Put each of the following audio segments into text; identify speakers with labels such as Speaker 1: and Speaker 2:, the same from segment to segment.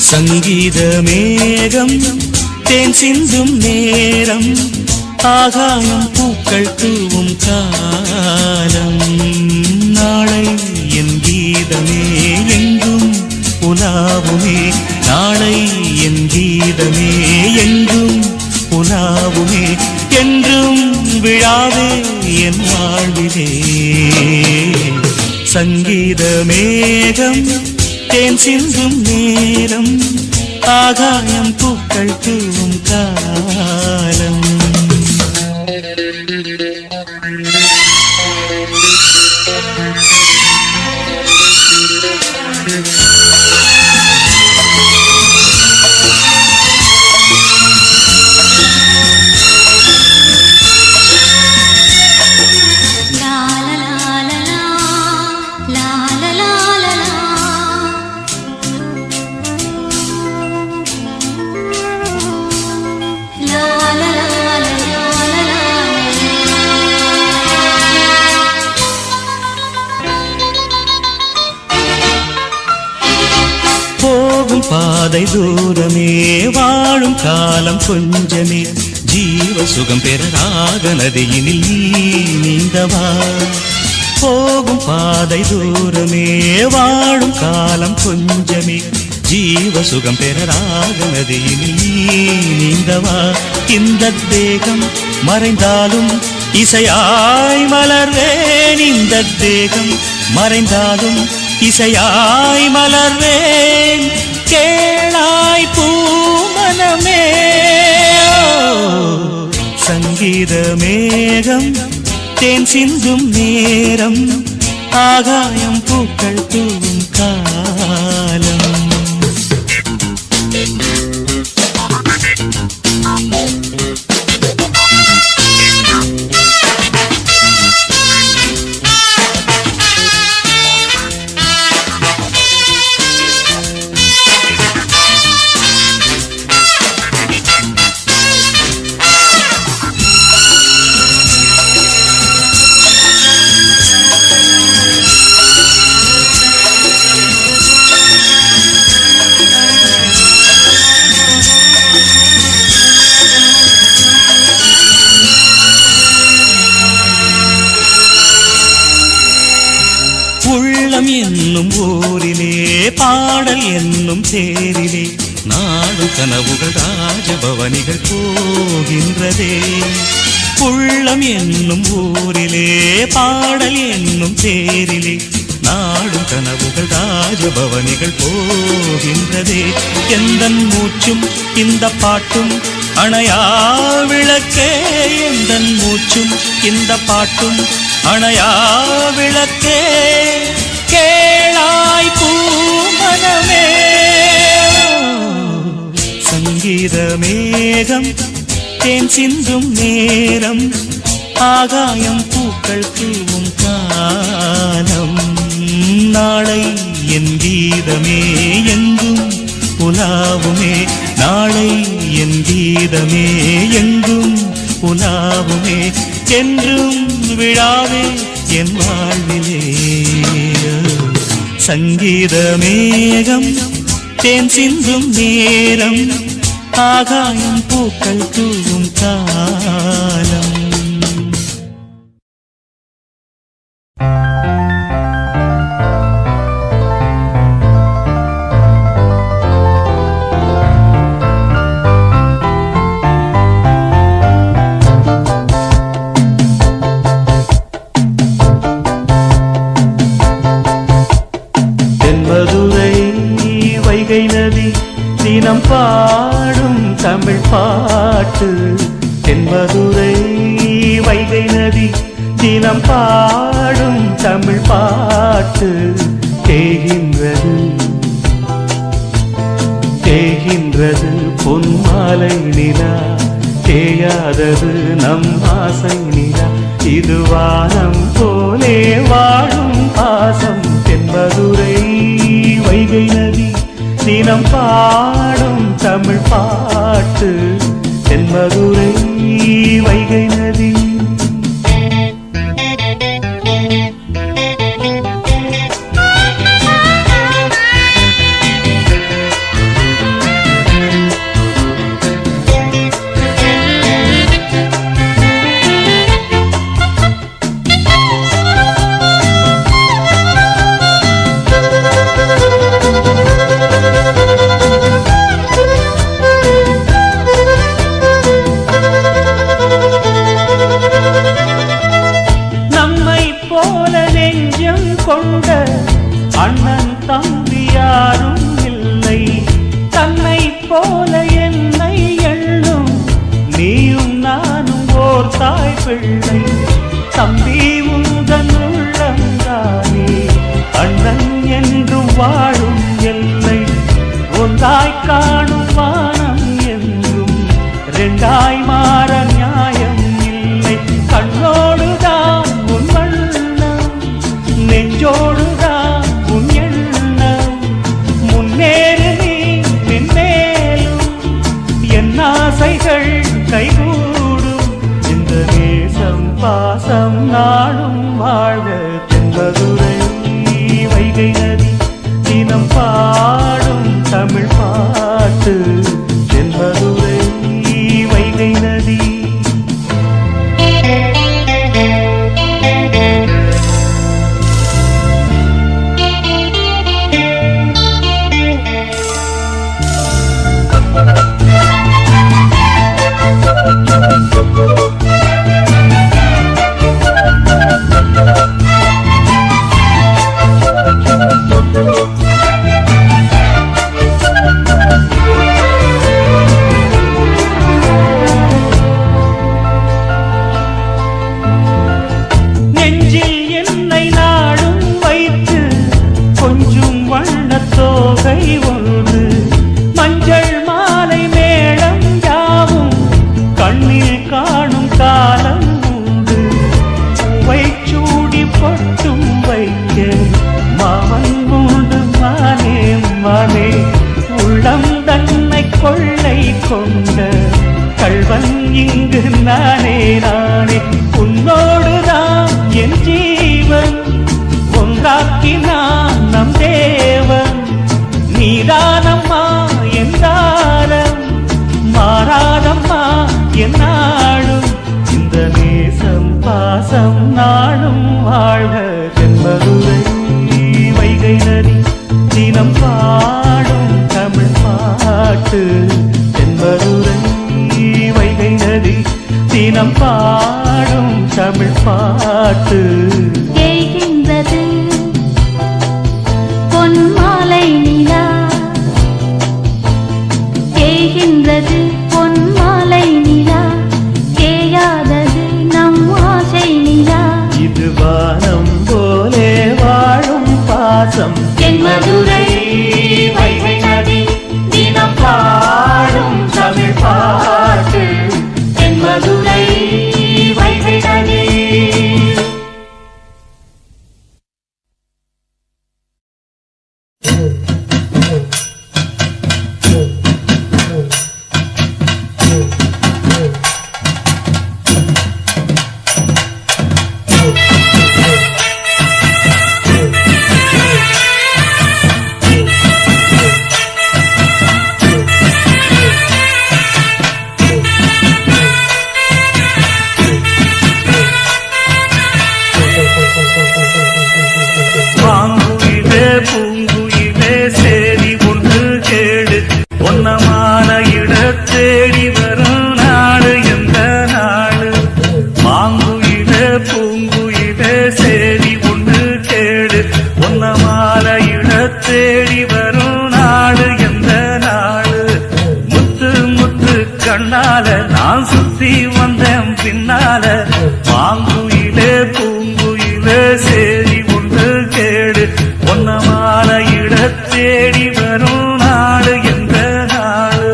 Speaker 1: சங்கீத மேகம் தேன் சிந்தும் நேரம் ஆகாயம் பூக்கள் தூவும் காலம் நாளை என் கீதமே எங்கும் உலாவுமே நாளை என் கீதமே எங்கும் உலாவுமே என்றும் விழாவே என் வாழ்விலே சங்கீத மேகம் தேன் சிந்தும் நேரம் ஆகாயம் பூக்கள் தூவும் காலம் பாதை தூரமே வாழும் காலம் கொஞ்சமே ஜீவ சுகம் பெற ராக நதியினில் நீ நீந்தவா போகும் பாதை தூரமே வாழும் காலம் கொஞ்சமே ஜீவ சுகம் பெற ராக நதியினில் நீ நீந்தவா இந்த தேகம் மறைந்தாலும் இசையாய் மலர்வேன் இந்த தேகம் மறைந்தாலும் இசையாய் மலர்வேன் கேளாய் பூமனமே சங்கீத மேகம் தேன் சிந்தும் நேரம் ஆகாயம் பூக்கள் தூவும் காலம் உள்ளம் என்னும் ஊரிலே பாடல் என்னும் தேரிலே நாடு கனவுகள் ராஜபவனிகள் போகின்றதே உள்ளம் என்னும் ஊரிலே பாடல் என்னும் தேரிலே நாடு கனவுகள் ராஜபவனிகள் போகின்றதே எந்தன் மூச்சும் இந்த பாட்டும் அணையா விளக்கே எந்தன் மூச்சும் இந்த பாட்டும் அணையா விளக்கே கேளாய் பூமனமே சங்கீத மேகம் தேன் சிந்தும் நேரம் ஆகாயம் பூக்கள் தூவும் காலம் நாளை என் கீதமே எங்கும் உலாவுமே நாளை என் கீதமே எங்கும் உலாவுமே என்றும் விழாவே என் வாழ்விலே சங்கீத மேகம் தேன் சிந்தும் நேரம் ஆகாயம் பூக்கள் தூவும் காலம் தினம் பாடும் தமிழ் பாட்டு தென்மதுரை வைகை நதி தினம் பாடும் தமிழ் பாட்டு தேகின்றது தேகின்றது பொன்மாலை நிலா தேயாதது நம் ஆசை நிலா இது வானம் போலே வாழும் பாசம் தென்மதுரை வைகை நதி தினம் பாடும் தமிழ் பாட்டு தென்மதுரை வைகை நதி அண்ணன் தம்பி யாரும் இல்லை, தன்னை போல என்னை எண்ணும் நீயும் நானும் ஓர் தாய் பிள்ளை. தம்பி உந்தன் உள்ளந்தானே அண்ணன் என்றும் வாழும் எல்லை. ஒன்றாய் காணும் வானம் என்றும் ரெண்டாய் மாற நியாயம் இல்லை. கண்ணோடுதான் உன் வண்ணம், நெஞ்சோடுதான் உன் எண்ணம். முன்னேறு நீ மென்மேலும், என் ஆசைகள் கைகூடும். இந்த நேசம் பாசம் நாடும் வாழ்க. தென்பதுரை வைகை நதி தினம் பாடும் தமிழ் பாட்டு. தென்பதுரை வைகை நதி. நெஞ்சில் என்னை நாடும் வைத்து கொஞ்சம் வண்ணத்தோகை ஒன்று, மஞ்சள் மாலை மேளம் யாவும் கண்ணில் காணும் காலம் உண்டு. பூவை சூடி பொட்டும் வைக்க மாமன் உண்டு மானே மானே. உள்ளம் தன்னை கொள்ளை கொண்ட கள்வன் இங்கு நானே நானே. உன்னோடுதான் என் ஜீவன், ஒன்றாக்கினான் நம் தேவன். நீதானம்மா என் தாரம், மாறாதம்மா என் நாடும். இந்த நேசம் பாசம் நாடும் வாழ்க. தென்பதுரை வைகை நதி தினம் பாடும் தமிழ் பாட்டு. தென்பதுரை வைகை நதி தினம் பாடும் தமிழ் பாட்டு.
Speaker 2: தேய்கின்றது பொன்மாலை நிலா, தேய்கின்றது பொன்மாலை நிலா, தேயாதது நம் ஆசை நிலா.
Speaker 1: இது வானம் போலே வாழும் பாசம். தென்மதுரை வைகை நதி தினம் பாடும் தமிழ் பாட்டு. தென்மதுரை வைகை நதி. பூங்குயிலே சேரி ஒன்று கேடு, ஒன்னமான இட தேடி வரும் நாடு எந்த நாடு. மாங்குயிலே பூங்குயிலே சேரி ஒன்று கேடு, ஒன்னமான இட தேடி வரும் நாடு எந்த நாடு. முத்து முத்து கண்ணால நான் சுத்தி வந்தேன் பின்னால. மாங்குயிலே பூங்குயிலே சேரி ஒன்று கேடு, ஒன்னமான இட தேடி வரும் நாடு எந்த நாடு.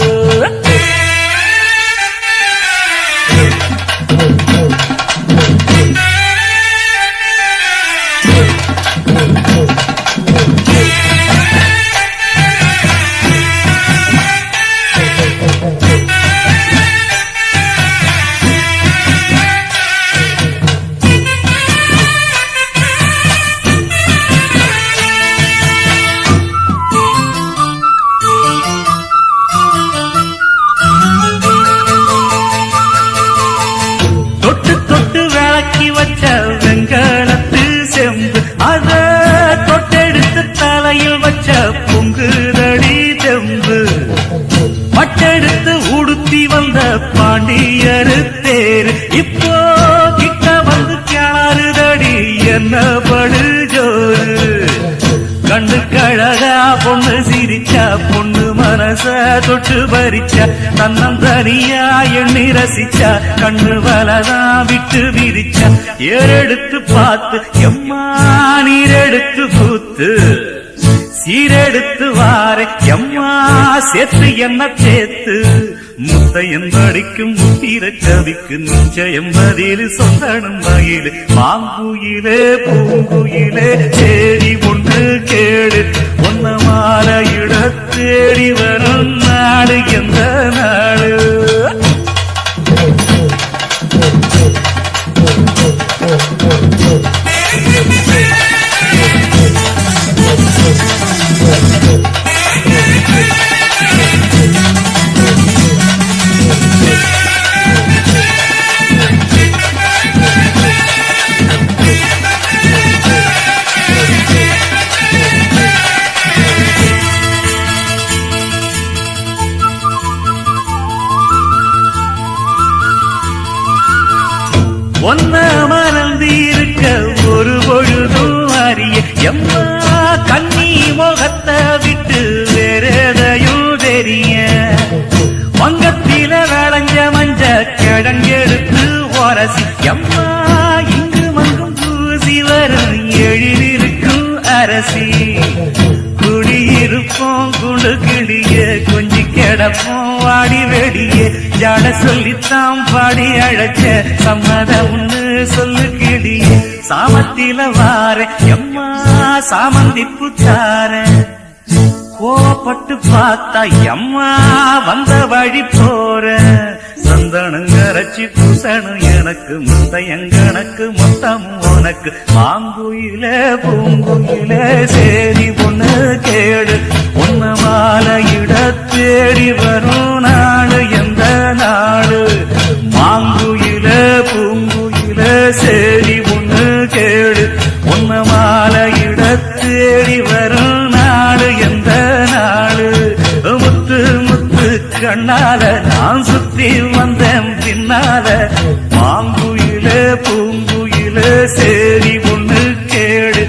Speaker 1: தொட்டு தொட்டு விளக்கி வச்ச வெங்கலத்து செம்பு, அத தொட்டு கண்ணு கழகா பொண்ணு சிரிச்சா பொண்ணு மனச தொட்டு பறிச்சா தன்னந்தனியா எண்ணி ரசிச்சா கண்ணு வலதா விட்டு விரிச்சா ஏறெடுத்து பார்த்து எம்மா நீரெடுத்து பூத்து சீரெடுத்து வாரே எம்மா சேர்த்து என்ன சேர்த்து முத்தையன் படிக்கும் முத்திர கவிக்கு நிச்சயம் பதில் சொந்தனும் மகிழ் மாங்குயிலே பூங்குயிலே தேடி ஒன்று கேடு ஒன்ன மாலையிட தேடி வரும் நாடு எந்த நாடு ஒன்ன மறந்திருக்க ஒரு பொழுதும் அறிய எம்மா கண்ணி முகத்தை விட்டு வேறெதையும் தெரிய வங்கத்தில விளைஞ்ச மஞ்ச கிழங்கெடுத்து உரசி எம்மா இங்கு மங்கும் பூசி வரும் எழிலிருக்கும் அரசி குடியிருப்போம் குழு கிளிய கொஞ்சி கிடப்போம் வாடி வெடிய ஜாட சொல்லித்தான் பாடி அழைச்ச சம்மதம்னு சொல்லு கிளிய சாமத்தில வார எம்மா சாமந்தி புத்தார கோபப்பட்டு பார்த்தா எம்மா வந்த வழி போற சந்தனங்கரைச்சி பூசணும் எனக்கு முத்தையங்கணக்கு மொத்தம் உனக்கு மாங்குயில பூங்குயில சேரி பொண்ணு கேடு உன்ன மாலையிட தேடி வரும் நாடு எந்த நாடு மாங்குயில பூங்குயில சேரி பொண்ணு கேடு உன்ன மாலையிட தேடி வரும் நாடு எந்த நாடு முத்து முத்து கண்ணால நான் சுத்தி வந்தேன் பின்னால மாங்குயில பூங்குயில சேரி பொண்ணு கேடு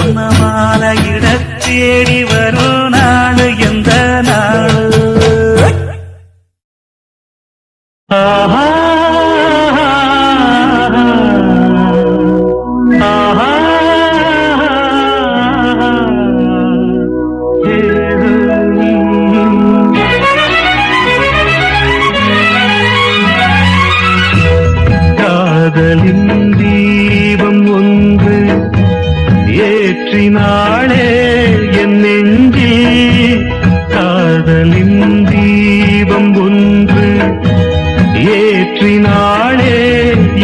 Speaker 1: உன்ன மாலையிட தேடி வரும் நாடு எந்த நாடு ஆஹா காதலின் தீபம் ஒன்று ஏற்றினாளே என் நெஞ்சில் காதலின் தீபம் ஒன்று ஏற்றினாளே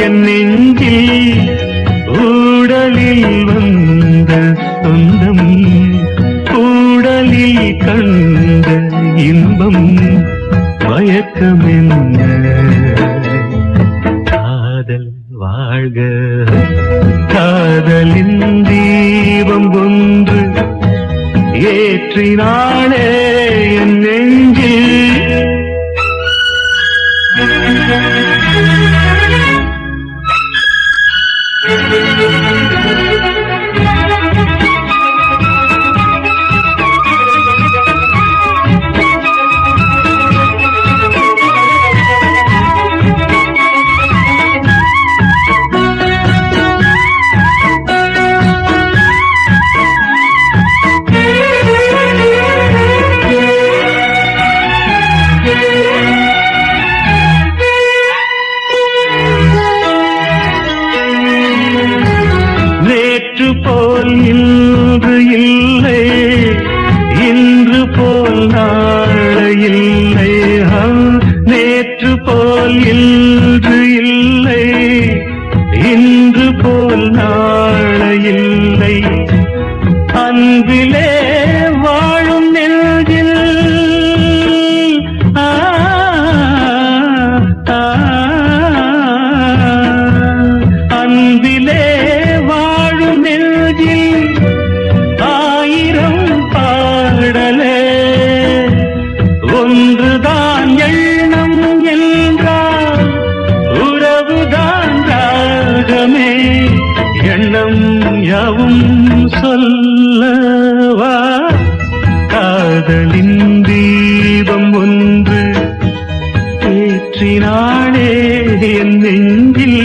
Speaker 1: என் நெஞ்சில் ஊடலில் வந்த சொந்தம் ஊடலில் கண்ட இன்பம் மயக்கமென்ன காதல் வாழ்க காதலின் தீபம் ஒன்று ஏற்றினாளே என் நெஞ்சில் நேற்று போல் இன்று இல்லை இன்று போல் நாளை இல்லை நேற்று போல் இன்று இல்லை இன்று போல் நாளை இல்லை அன்பிலே வாழும் நெஞ்சில் அன்பிலே வாழும் நெஞ்சில் ஆயிரம் பாடலே ஒன்றுதான் எண்ணம் என்றால் உறவுதான் ராகமே எண்ணம் யாவும் சொல்லவா காதலின் தீபம் ஒன்று ஏற்றினாளே என் நெஞ்சில்.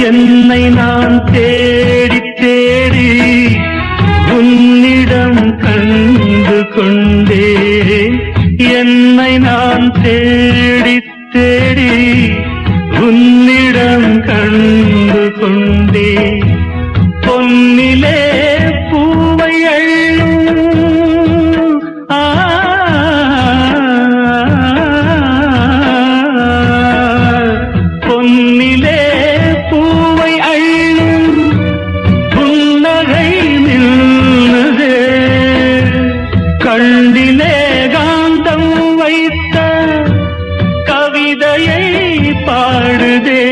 Speaker 1: என்னை நான் தேடி தேடி உன்னிடம் கண்டு கொண்டே, என்னை நான் தேடி தேடி உன்னிடம் கண்டு கொண்டே, பொன்னிலே பூவை அள்ளும் பொன்னிலே பூவை அள்ளும் புன்னகை நின்றதே, கண்டிலே காந்தம் வைத்த கவிதையை பாடுதே,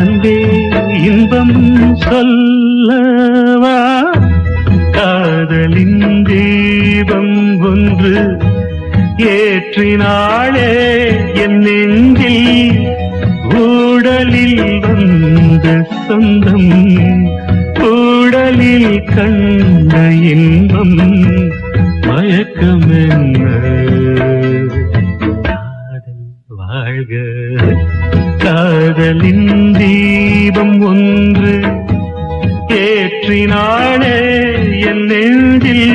Speaker 1: அன்பே இன்பம் சொல்லவா காதலின் தீபம் ஒன்று ஏற்றினாளே என் நெஞ்சில். ஊடலில் வந்த சொந்தம் ஊடலில் கண்ட இன்பம் மயக்கமென்ன காதல் வாழ்க. காதலின் தீபம் ஒன்று ஏற்றினாளே என் நெஞ்சில்.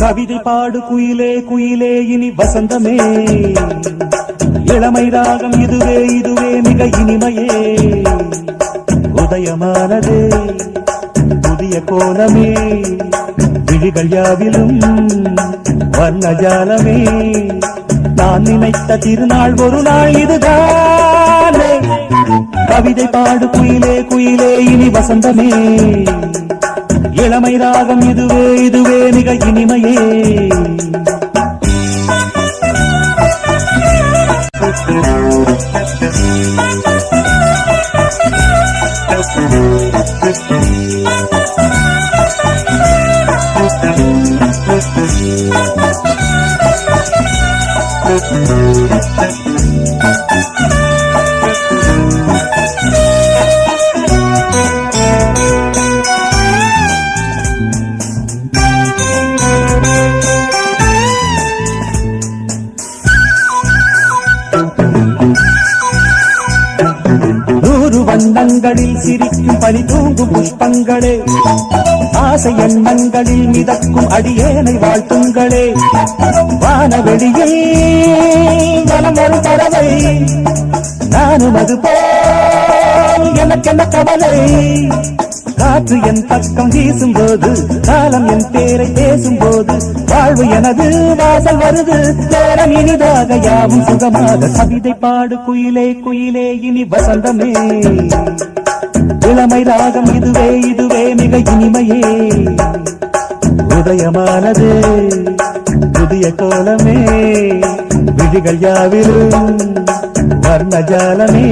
Speaker 3: கவிதை பாடு குயிலே குயிலே இனி வசந்தமே, இளமை ராகம் இதுவே இதுவே மிக இனிமையே, உதயமானதே புதிய கோலமே, விழிகள் யாவிலும் வர்ணஜாலமே, நான் நினைத்த திருநாள் ஒரு நாள் இதுதானே. கவிதை பாடு குயிலே குயிலே இனி வசந்தமே, இளமை ராகம் இதுவே இதுவே மிக இனிமையே. வண்ணங்களில் சிரிக்கும் பனி தூங்கும் புஷ்பங்களே, ஆசை எண்ணங்களில் மிதக்கும் அடியேனை வாழ்த்துங்களே, வானவெளியில் வலம் ஒரு பறவை, நானும் அது போல் எனக்கென்ன கவலை, காற்று என் பக்கம் வீசும் போது, காலம் என் பேரை பேசும் போது, வாழ்வு எனது வாசல் வருது, நேரம் இனிதாக யாவும் சுகமாக. கவிதை பாடு குயிலே குயிலே இனி வசந்தமே, இளமை ராகம் இதுவே இதுவே மிக இனிமையே, உதயமானது புதிய கோலமே, விழிகள் யாவிலும் வர்ணஜாலமே,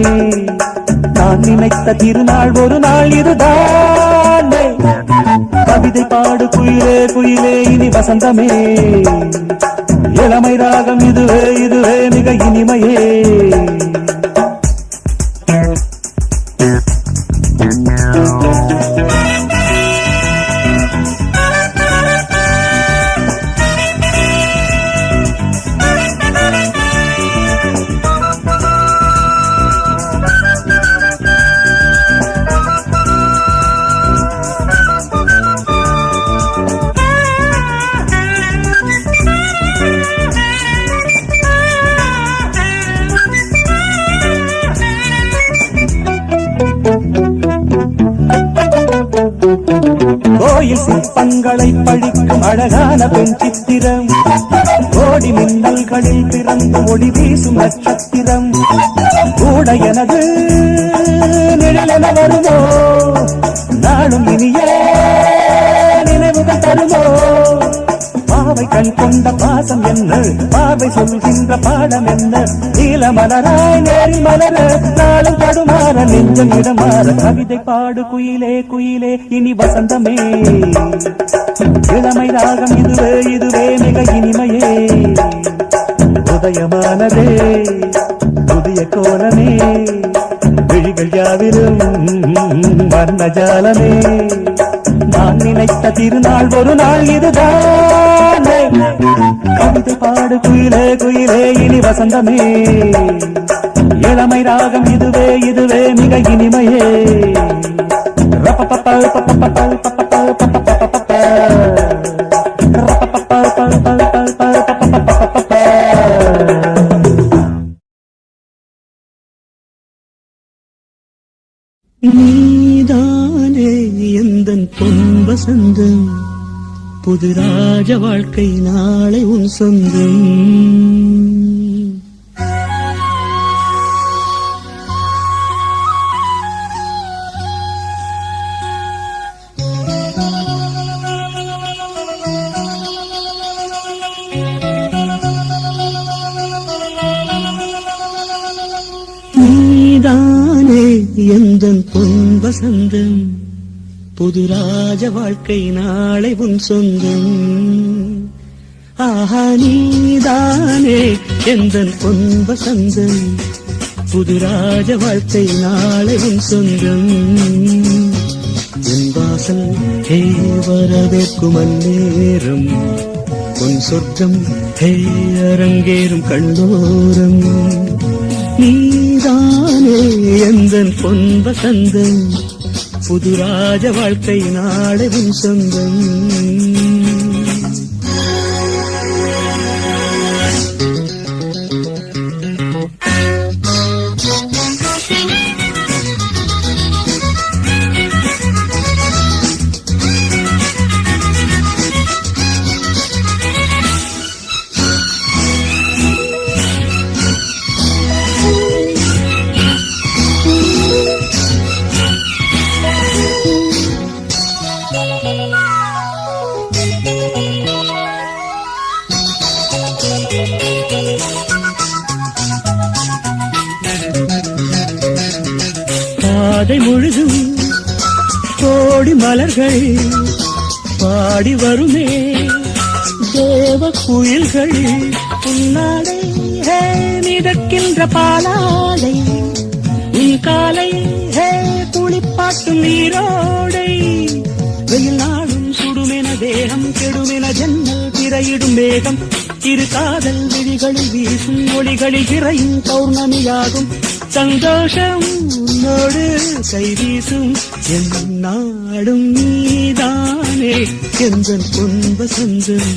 Speaker 3: நான் நினைத்த திருநாள் ஒரு நாள் இதுதானே. கவிதை பாடு குயிலே குயிலே இனி வசந்தமே, இளமை ராகம் இதுவே இதுவே மிக இனிமையே. கோயில் சிற்பங்களை பழிக்கும் அழகான பெண் சித்திரம், கோடி மின்னல்களில் பிறந்து ஒளி வீசும் நட்சத்திரம், கூட எனது நிழலென வருமோ, நாளும் இனிய நினைவுகள் தருமோ, பாவை கண் கொண்ட பாசம் என்ன, பாவை சொல்கின்ற பாடம் என்ன, நீல மலராய் நேரில் மலர நாளும் தடுமாற நெஞ்சம் இடமாற, கவிதை பாடு குயிலே குயிலே இனி வசந்தமே, இளமை ராகம் இதுவே இதுவே மிக இனிமையே, உதயமானதே புதிய கோலமே, விழிகள் யாவிலும் வர்ணஜாலமே, நான் நினைத்த திருநாள் ஒரு நாள் இதுதானே, கவிதை பாடு குயிலே குயிலே இனி வசந்தமே, இளமை ராகம் இதுவே இதுவே மிக இனிமையே,
Speaker 1: நீதானே எந்தன் பொன் வசந்தம், புது ராஜ வாழ்க்கை நாளை உன் சொந்தம். நீதானே எந்தன் பொன் வசந்தம், புது ராஜ வாழ்க்கை நாளை உன் சொந்தம். ஆஹா நீதானே எந்தன் பொன் வசந்தம், புது ராஜ வாழ்க்கை நாளை உன் சொந்தம். என் வாசல் ஹே வரவேற்கும் அந்நேரம், உன் சொர்க்கம் ஹே அரங்கேறும் கண்ணோரம். நீதானே எந்தன் பொன் வசந்தம், புது ராஜ வாழ்க்கை நாளை உன் சொந்தம். பாதை முழுதும் கோடி மலர்கள் பாடி வருமே, தேவ குயில்கள் உன்னாடை ஹே மிதக்கின்ற பாலாடை, உன் காலை ஹே குளிப்பாட்டும் நீரோடை. வெயில் நாளும் சுடுமென தேகம், கெடுமென ஜன்னல் திரையிடும் வேகம், இரு காதல் விழிகளில் வீசும் ஒளிகளில் திரையும் பௌர்ணமியாகும். சந்தோஷம் உன்னோடு கை வீசும் என் நாடும் நீதானே எந்தன் பொன் வசந்தம்,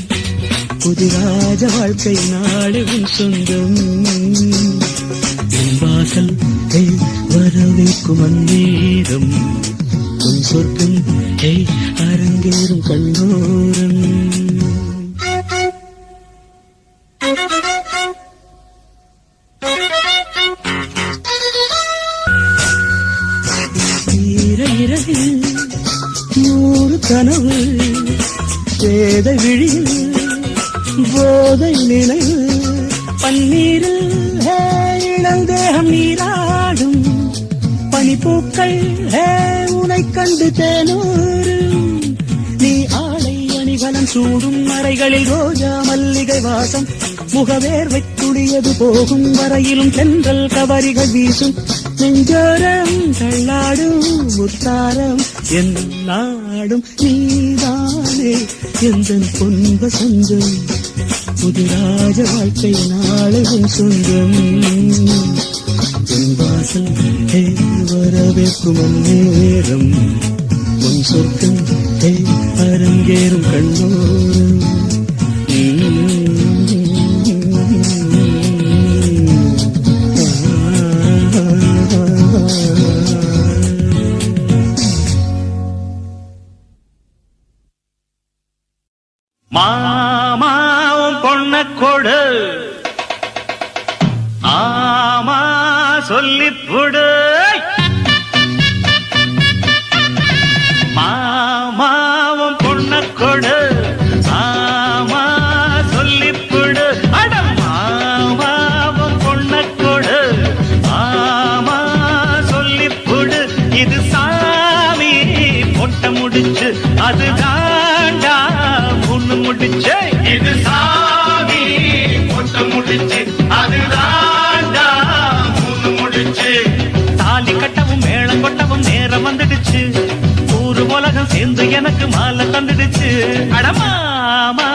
Speaker 1: புது ராஜ வாழ்க்கை நாளை உன் சொந்தம். என் வாசல் கை வரவேற்கும் அந்நேரம், உன் சொர்க்கம் கை அரங்கேறும் கண்ணோரம். இரவில் 100 கனவு, வேத விழியில் போதை நினைவு, பன்னீரில் இளந்தேகம் நீராடும், பனிப்பூக்கள் உனை கண்டு தேனூரும். நீ ஆடை அணிகலன் சூடும் அறைகளில் ரோஜா மல்லிகை வாசம், முகவேர்வை துளியது போகும் வரையிலும் தென்றல் கவரிகள் வீசும். நெஞ்சோரம் தள்ளாடும் முத்தாரம் என் நாடும் நீதானே எந்தன் பொன் வசந்தம், புது ராஜ வாழ்க்கை நாளை உன் சொந்தம். என் வாசல் ஹே வரவேற்கும் அந்நேரம், உன் சொர்க்கம் ஹே அரங்கேறும் கண்ணோரம். மாமாவும் பொண்ண கொடு ஆமா சொல்லிப் புடு மாமாவும் பொண்ண கொடு ஆமா சொல்லிப் புடு அட மாமாவும் பொண்ண கொடு ஆமா சொல்லிப் புடு இது சாமி பொட்ட முடிச்சு அது தாண்டா முன்னு முடிச்சு இது சாமி பொட்ட முடிச்சு அது தாண்டா முன்னு முடிச்சு தாலி கட்டவும் மேளம் கொட்டவும் நேரம் வந்துடுச்சு ஊரு உலகம் சேர்ந்து எனக்கு மாலை தந்துடுச்சு அடமாமா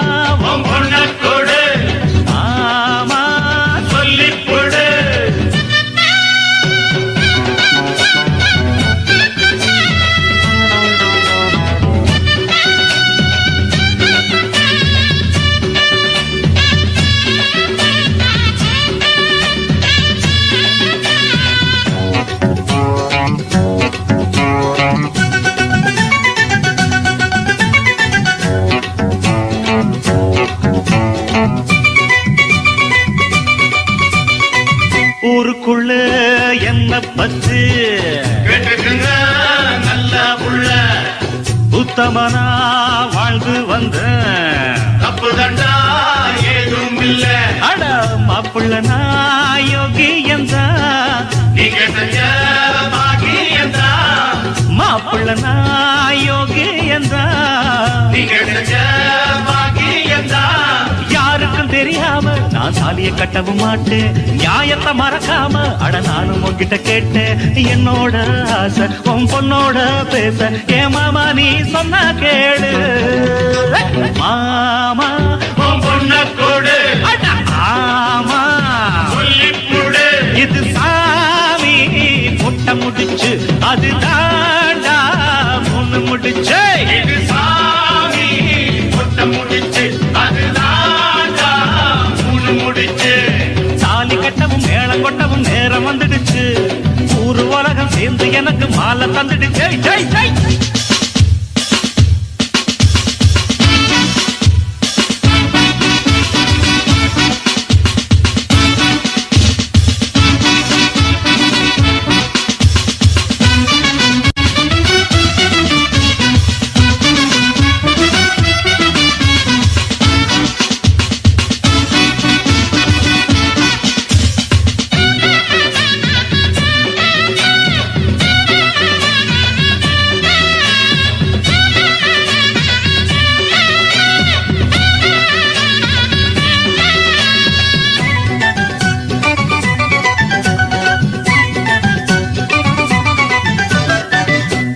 Speaker 1: பொண்ண கொடு ஆமா சொல்லிப் கொடு ஊருக்குள்ள என்ன பத்து கேட்டுக்குங்க நல்ல புள்ள உத்தமனா வாழ்ந்து வந்த தப்பு தண்டா ஏதும் இல்ல அட மாப்பிள்ளனா யோகி எந்த நீங்க செஞ்ச பாக்கியந்தா மாப்பிள்ளனா யோகி எந்த நீங்க செஞ்ச பாக்கியந்தா யாருக்கும் தெரியாம நான் தாலிய கட்டவும் மாட்டேன் நியாயத்தை மறக்காம அட நானும் உன்கிட்ட கேட்டேன் என்னோட ஆசை உன் பொண்ணோட பேச ஏ மாமா நீ சொன்ன கேளு மாமா உன் பொண்ண கொடு ஆமா சொல்லிப் கொடு இது சாமி பொட்ட முடிச்சு அது தாண்டா முன்னு முடிச்சு இது சாமி பொட்ட முடிச்சு அது தாண்டா முன்னு முடிச்சு தாலி கட்டவும் மேளம் கொட்டவும் நேரம் வந்துடுச்சு ஊரு உலகம் சேர்ந்து எனக்கு மாலை தந்துடுச்சு ஜெய் ஜெய்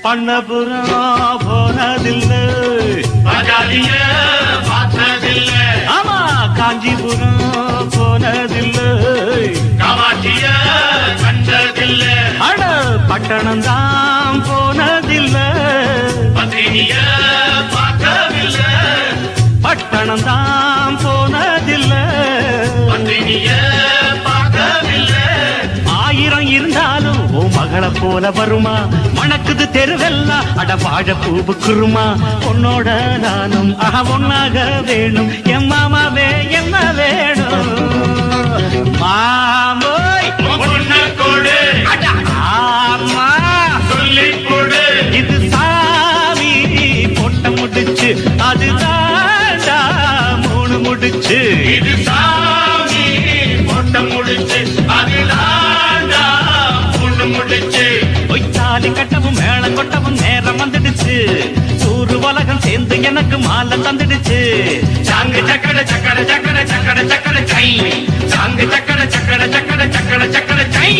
Speaker 1: பண்ணபுரம் போனதில்லை பார்த்ததில்லை ஆமா காஞ்சிபுரம் போனதில்லை காமாட்சிய கண்டதில்லை அட பட்டணம் தான் போனதில்லை பத்தினிய பார்க்கவில்லை பட்டணம் தான் போனதில்லை பத்தினிய பார்க்கவில்லை ஆயிரம் இருந்தாலும் ஓ மகளை போல வருமா மணக்குது தெருவெல்லாம் அட வாழ பூவு குருமா உன்னோட நானும் ஒன்னாக வேணும் என் மாமாவே என்ன வேணும் மாமோய் பொண்ண கொடு ஆமா சொல்லிக் கொடு இது சாமி பொட்ட முடிச்சு அது தாண்டா மூணு முடிச்சு இது சாமி பொட்ட முடிச்சு அது தாண்டா மூணு முடிச்சு தாலி கட்டவும் மேளம் கொட்டவும் நேரம் வந்துடுச்சு ஊரு உலகம் சேர்ந்து எனக்கு மாலை தந்துடுச்சு சாங்கு சக்கர சக்கர சக்கர சக்கர சக்கர சை சாங்கு சக்கர சக்கர சக்கர சக்கர சக்கர சை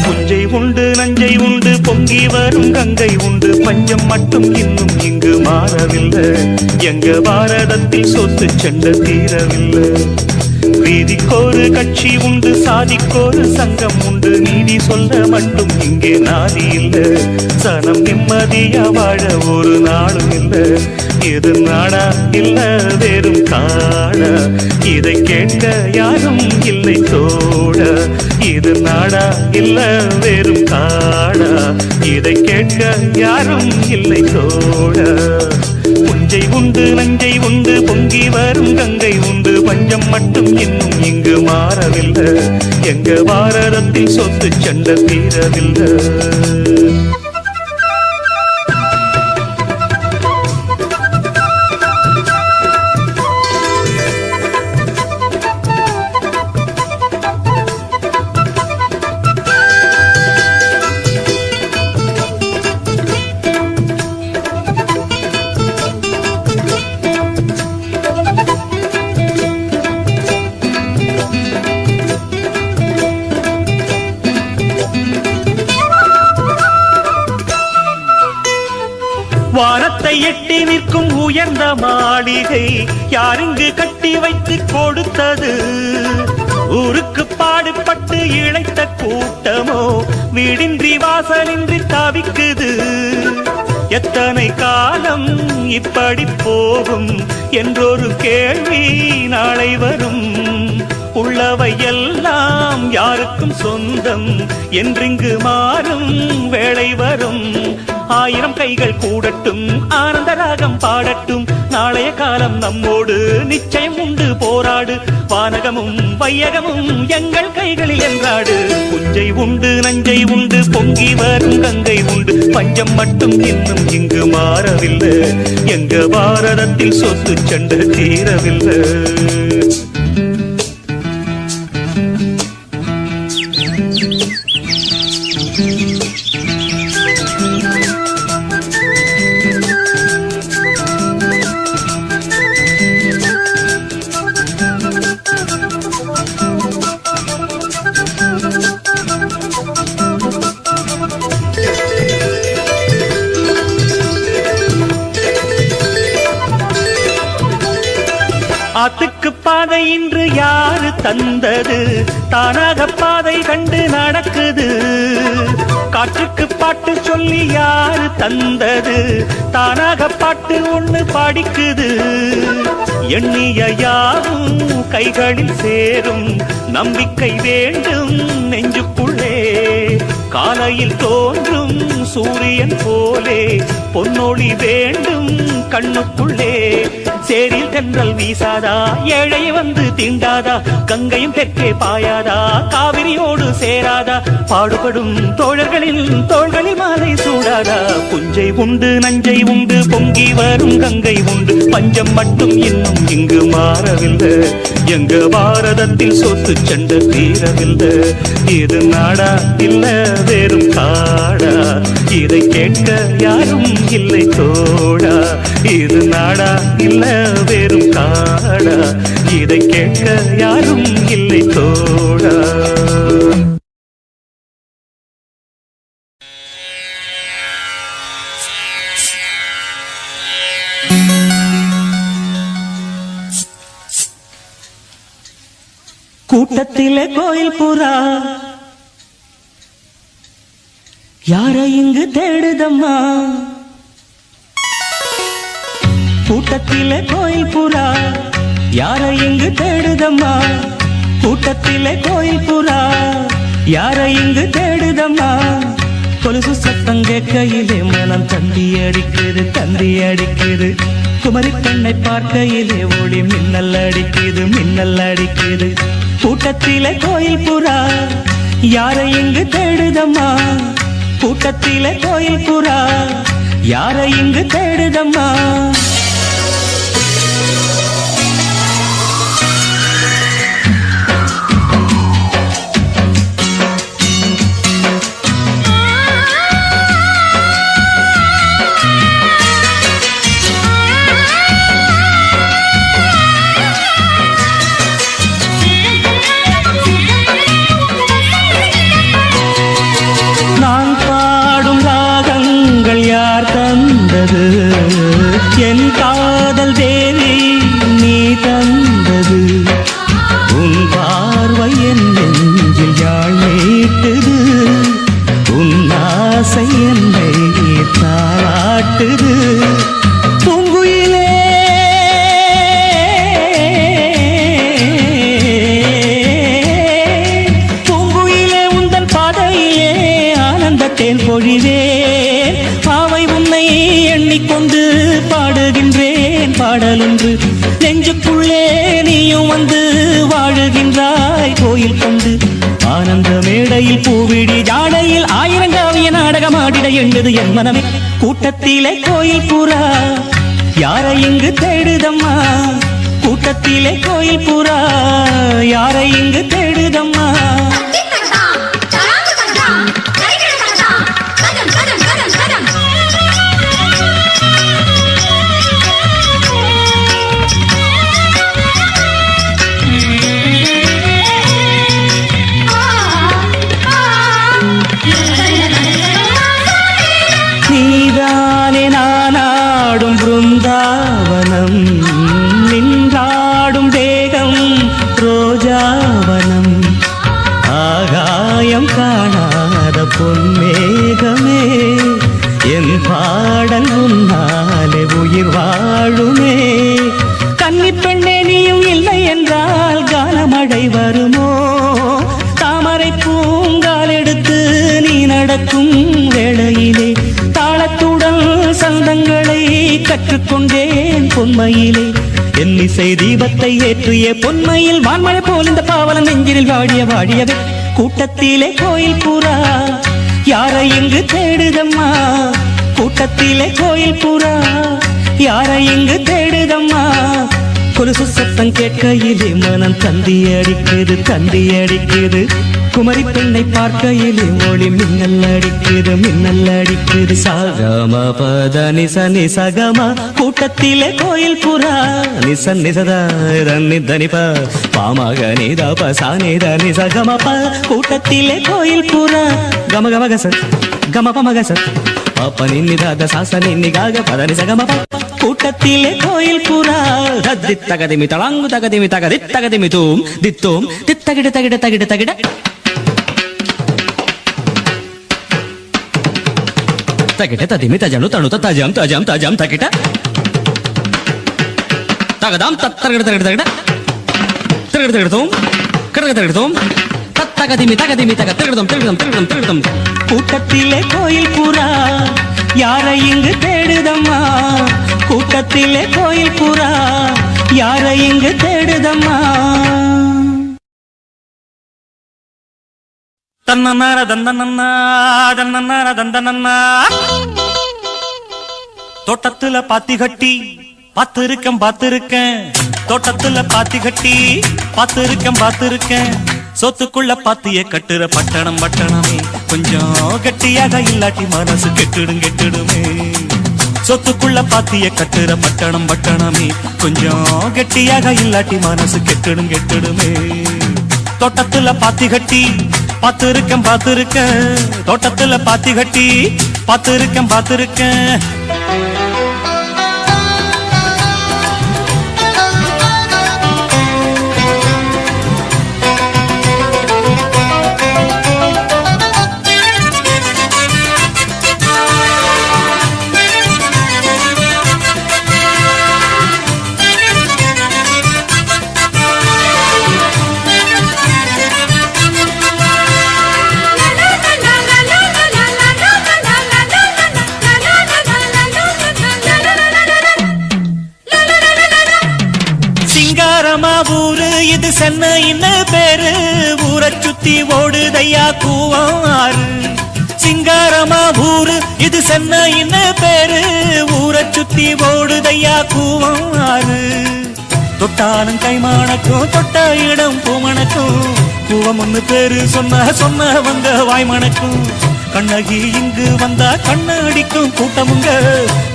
Speaker 1: புஞ்சை உண்டு நஞ்சை உண்டு பொங்கி வரும் கங்கை உண்டு பஞ்சம் மட்டும் இன்னும் இங்கு மாறவில்லை. எங்க பாரதத்தில் சொத்து சண்டை தீரவில்லை. வீதிக்கொரு கட்சி உண்டு, சாதிக்கொரு சங்கம் உண்டு, நீதி சொல்ல மட்டும் இங்கே நாதி இல்ல. சனம் நிம்மதியா வாழ ஒரு நாளும் இல்ல. இது நாடா இல்ல வெறும் காடா, இதை கேட்க யாரும் இல்லை தோட. இது நாடா இல்ல வெறும் காடா, இதை கேட்க யாரும் இல்லை தோட. புஞ்சை உண்டு நஞ்சை உண்டு, பொங்கி வரும் கங்கை உண்டு, பஞ்சம் மட்டும் இன்னும் இங்கு மாறவில்லை. எங்க பாரதத்தில் சொத்து சண்டை தீரவில்லை. வானத்தை எட்டி நிற்கும் உயர்ந்த மாளிகை யாருங்கு கட்டி வைத்து கொடுத்தது? ஊருக்கு பாடுபட்டு இழைத்த கூட்டமோ வீடின்றி வாசலின்றி தவிக்குது. எத்தனை காலம் இப்படி போகும் என்றொரு கேள்வி நாளை வரும். உள்ளவை எல்லாம் யாருக்கும் சொந்தம் என்றிங்கு மாறும் வேளை வரும். ஆயிரம் கைகள் கூடட்டும், ஆனந்த ராகம் பாடட்டும், நாளைய காலம் நம்மோடு நிச்சயம் உண்டு, போராடு. வானகமும் வையகமும் எங்கள் கைகளில் என்றாடு. புஞ்சை உண்டு நஞ்சை உண்டு, பொங்கி வரும் கங்கை உண்டு, பஞ்சம் மட்டும் இன்னும் இங்கு மாறவில்லை. எங்க பாரதத்தில் சொத்து சண்டை தீரவில்லை. ஆத்துக்கு பாதை இன்று யாரு தந்தது? தானாக பாதை கண்டு நடக்குது. காற்றுக்கு பாட்டு சொல்லி யாரு தந்தது? தானாக பாட்டு ஒண்ணு படிக்குது. எண்ணிய யாவும் கைகளில் சேரும், நம்பிக்கை வேண்டும் நெஞ்சுக்குள்ளே. காலையில் தோன்றும் சூரியன் போலே பொன்னொளி வேண்டும் கண்ணுக்குள்ளே. சேரில் தென்றல் வீசாதா, ஏழை வந்து தீண்டாதா, கங்கையும் தெற்கே பாயாதா, காவிரியோடு சேராதா, பாடுபடும் தோழர்களின் தோள்களில் மாலை சூடாதா. புஞ்சை உண்டு நஞ்சை உண்டு, பொங்கி வரும் கங்கை உண்டு, பஞ்சம் மட்டும் இன்னும் இங்கு மாறவில்லை. எங்க பாரதத்தில் சொத்து சண்டை தீரவில்லை. இது நாடா இல்ல வெறும் காடா, இதை கேட்க யாரும் இல்லை தோடா. இது நாடா இல்ல வெறும் காடா, இதை கேட்க யாரும் இல்லை தோடா. கூட்டத்திலே கோயில் புறா யாரை இங்கு தேடுதம்மா? கூட்டத்திலே கோயில் புறா யாரை இங்கு தேடுதம்மா? கூட்டத்திலே கோயில் புறா யாரை இங்கு தேடுதம்மா? கொலுசு சத்தம் கேட்கையிலே மனம் தந்தி அடிக்குது தந்தி அடிக்குது. குமரி பெண்ணை பார்க்கையிலே ஒளி மின்னல் அடிக்குது மின்னல் அடிக்குது. கூட்டத்திலே கோயில் புறா யாரை இங்கு தேடுதம்மா? கூட்டத்திலே கோயில் புறா யாரை இங்கு தேடுதம்மா? மணக்குது பூங்குயிலே பூங்குயிலே உந்தன் பாதையிலே ஆனந்தத்தேன் பொழிவேன் பாவை உன்னை எண்ணிக்கொண்டு பாடுகின்றேன் பாடலொன்று நெஞ்சுக்குள்ளே நீயும் வந்து வாழுகின்றாய் கோயில் கொண்டு ஆனந்த மேடையில் பூவிடி ஜாடையில் ஆயிரங்காவிய நாடகமாடிட எண்ணுது என் மனமே கூட்டத்திலே கோயில் புறா யாரை இங்கு தேடுதம்மா கூட்டத்திலே கோயில் புறா யாரை இங்கு தேடுதம்மா நீதானே நானாடும் பிருந்தாவனம் நின்றாடும் தேகம் ரோஜாவனம் ஆகாயம் காணாத பொன்மேகமே என் பாடல் உன்னாலே உயிர் வாழுமே கன்னிப் பெண்ணே நீயும் இல்லை என்றால் கானமழை வருமோ தாமரை பூங்கால் எடுத்து நீ நடக்கும் வேளையிலே தாளத்துடன் சந்தங்களை கற்றுக்கொண்டேன் பொன்மையிலே என் இசை தீபத்தை ஏற்றிய பொன்மையில் வான்மழை போல் இந்த பாவலன் நெஞ்சில் வாடியவே கூட்டத்திலே கோயில் புறா யாரை இங்கு தேடுதம்மா கூட்டத்திலே கோயில் புறா யாரை இங்கு தேடுதம்மா கொலுசு சத்தம் கேட்கையிலே மனம் தந்தி அடிக்குது குமரி பெண்ணை பார்க்கையிலே மொழி மின்னல் அடிக்குது சகம பத நிசனி சகம கூட்டத்திலே கோயில் புறா நிசன் நிசதா ரன்னி தனிப பாமாக நீதப சானித நிசகம ப கூட்டத்திலே கோயில் புறா கம கம கச கம பம கச பாப்ப நின்னிதாத சாச நின்னிகாக பத நிசகம ப கூட்டத்திலே கோயில் புறா தித்தகதிமி தளாங்கு தகதிமி தக தித்தகதிமி தூம் தித்தோம் தித்தகிட தகிட தகிட தகிட தகிட ததிமி தஜனு தணு தஜம் தஜம் தஜம் தகிட தகதாம் தத்தகிட தகிட தகிட தகிட தகிடதோம் கடக தகிடதோம் தத்தகதிமி தகதிமி தக தகிடதோம் தகிடதோம் தகிடதோம் தகிடதோம் கூட்டத்திலே கோயில் புறா யாரை இங்கு தேடுதம்மா கூட்டத்திலே கோயில் புறா யாரை இங்கு தேடுதம்மா தன்னன்னார தந்தனன்னா தன்னன்னார தந்தனன்னா தோட்டத்துல பாத்தி கட்டி பாத்திருக்கேன் தோட்டத்துல பாத்தி கட்டி பாத்திருக்கேன் சொத்துக்குள்ள பாத்திய கட்டுற பட்டணமே கொஞ்சம் கட்டியாக இல்லாட்டி மனசு கெட்டுடுமே சொத்துக்குள்ள பாத்திய கட்டுற பட்டணமே கொஞ்சம் கெட்டியாக இல்லாட்டி மனசு கெட்டுடுமே தோட்டத்துல பாத்தி கட்டி பாத்திருக்கேன் தோட்டத்துல பாத்தி கட்டி பாத்திருக்கேன் ஊரு இது சென்னைன்னு பேரு ஊரை சுத்தி ஓடுதையா கூவாறு சிங்காரமா ஊரு இது சென்னைன்னு பேரு ஊரை சுத்தி ஓடுதையா கூவாறு தொட்டாலும் கைமானக்கும் தொட்ட இடம் பூமணக்கும் கூவம் ஒண்ணு பேரு சொன்னவங்க வாய்மணக்கும் கண்ணகி இங்கு வந்தா கண்ணடிக்கும் கூட்டமுங்க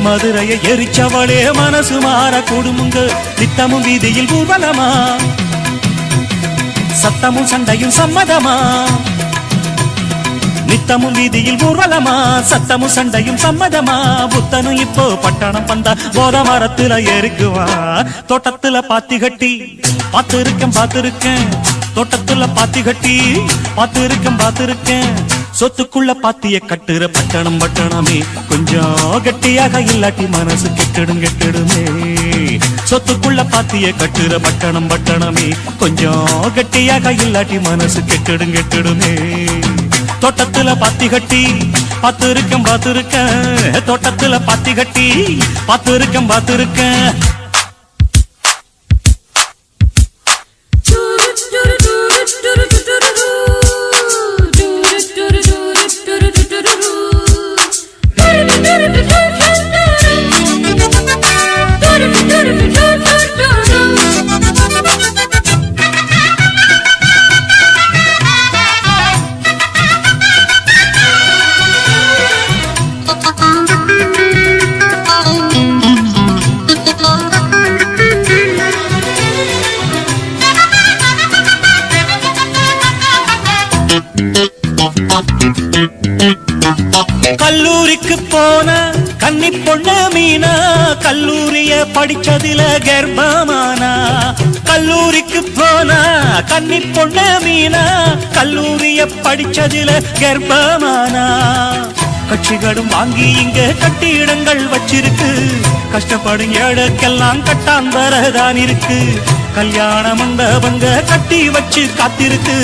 Speaker 1: மதுரையை எரிச்சவளே மனசு மாற கூடுமுங்க நித்தமும் வீதியில் ஊர்வலமா சத்தமும் சண்டையும் சம்மதமா நித்தமும் வீதியில் ஊர்வலமா சத்தமும் சண்டையும் சம்மதமா புத்தனும் இப்போ பட்டணம் வந்தா போத மரத்துல ஏறிக்குவா தோட்டத்துல பாத்தி கட்டி பாத்திருக்கேன் தோட்டத்துல பாத்தி கட்டி பாத்திருக்கேன் சொத்துக்குள்ள பாத்திய கட்டுற பட்டணம் பட்டணமே கொஞ்சம் கெட்டியாக இல்லாட்டி மனசு கெட்டிடுமே சொத்துக்குள்ள பாத்திய கட்டுற பட்டணம் பட்டணமே கொஞ்சம் கெட்டியாக இல்லாட்டி மனசு கெட்டிடுமே தோட்டத்துல பாத்தி கட்டி பாத்திருக்கேன் தோட்டத்துல பாத்தி கட்டி பாத்திருக்கேன் கல்லூரிக்கு போன கன்னி பொண்ணு மீனா கல்லூரிய படிச்சதில கர்ப்பமானா கல்லூரிக்கு போன கன்னி பொண்ணு மீனா கல்லூரிய படிச்சதில கர்ப்பமானா கட்சிகளும் வாங்கி இங்க கட்டிடங்கள் வச்சிருக்கு கஷ்டப்படும் ஏழுக்கெல்லாம் கட்டான் வரதான் இருக்கு கல்யாண மண்டபங்க கட்டி வச்சு காத்திருக்கு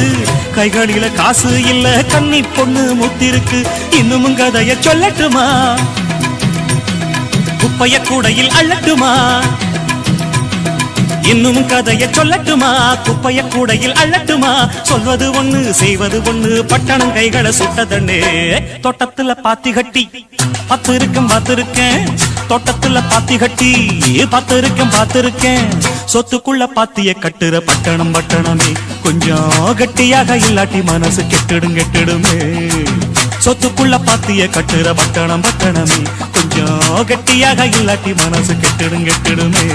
Speaker 1: கைகளில காசு இல்ல கன்னி பொண்ணு முத்திருக்கு இன்னும் கதைய சொல்லட்டுமா குப்பைய கூடையில் அள்ளட்டுமா இன்னும் கதைய சொல்லட்டுமா குப்பைய கூடையில் அள்ளட்டுமா சொல்வது ஒண்ணு செய்வது ஒண்ணு பட்டணம் கைகளை சுட்டதண்ணே தோட்டத்துல பாத்தி கட்டி பாத்திருக்கேன் தோட்டத்துல பாத்தி கட்டி பாத்திருக்கேன் சொத்துக்குள்ள பாத்திய கட்டுற பட்டணம் பட்டணமே கொஞ்சம் கட்டியாக இல்லாட்டி மனசு கெட்டிடுமே சொத்துக்குள்ள பாத்திய கட்டுற பட்டணம் பட்டணமே கொஞ்சம் கட்டியாக இல்லாட்டி மனசு கெட்டிடுமே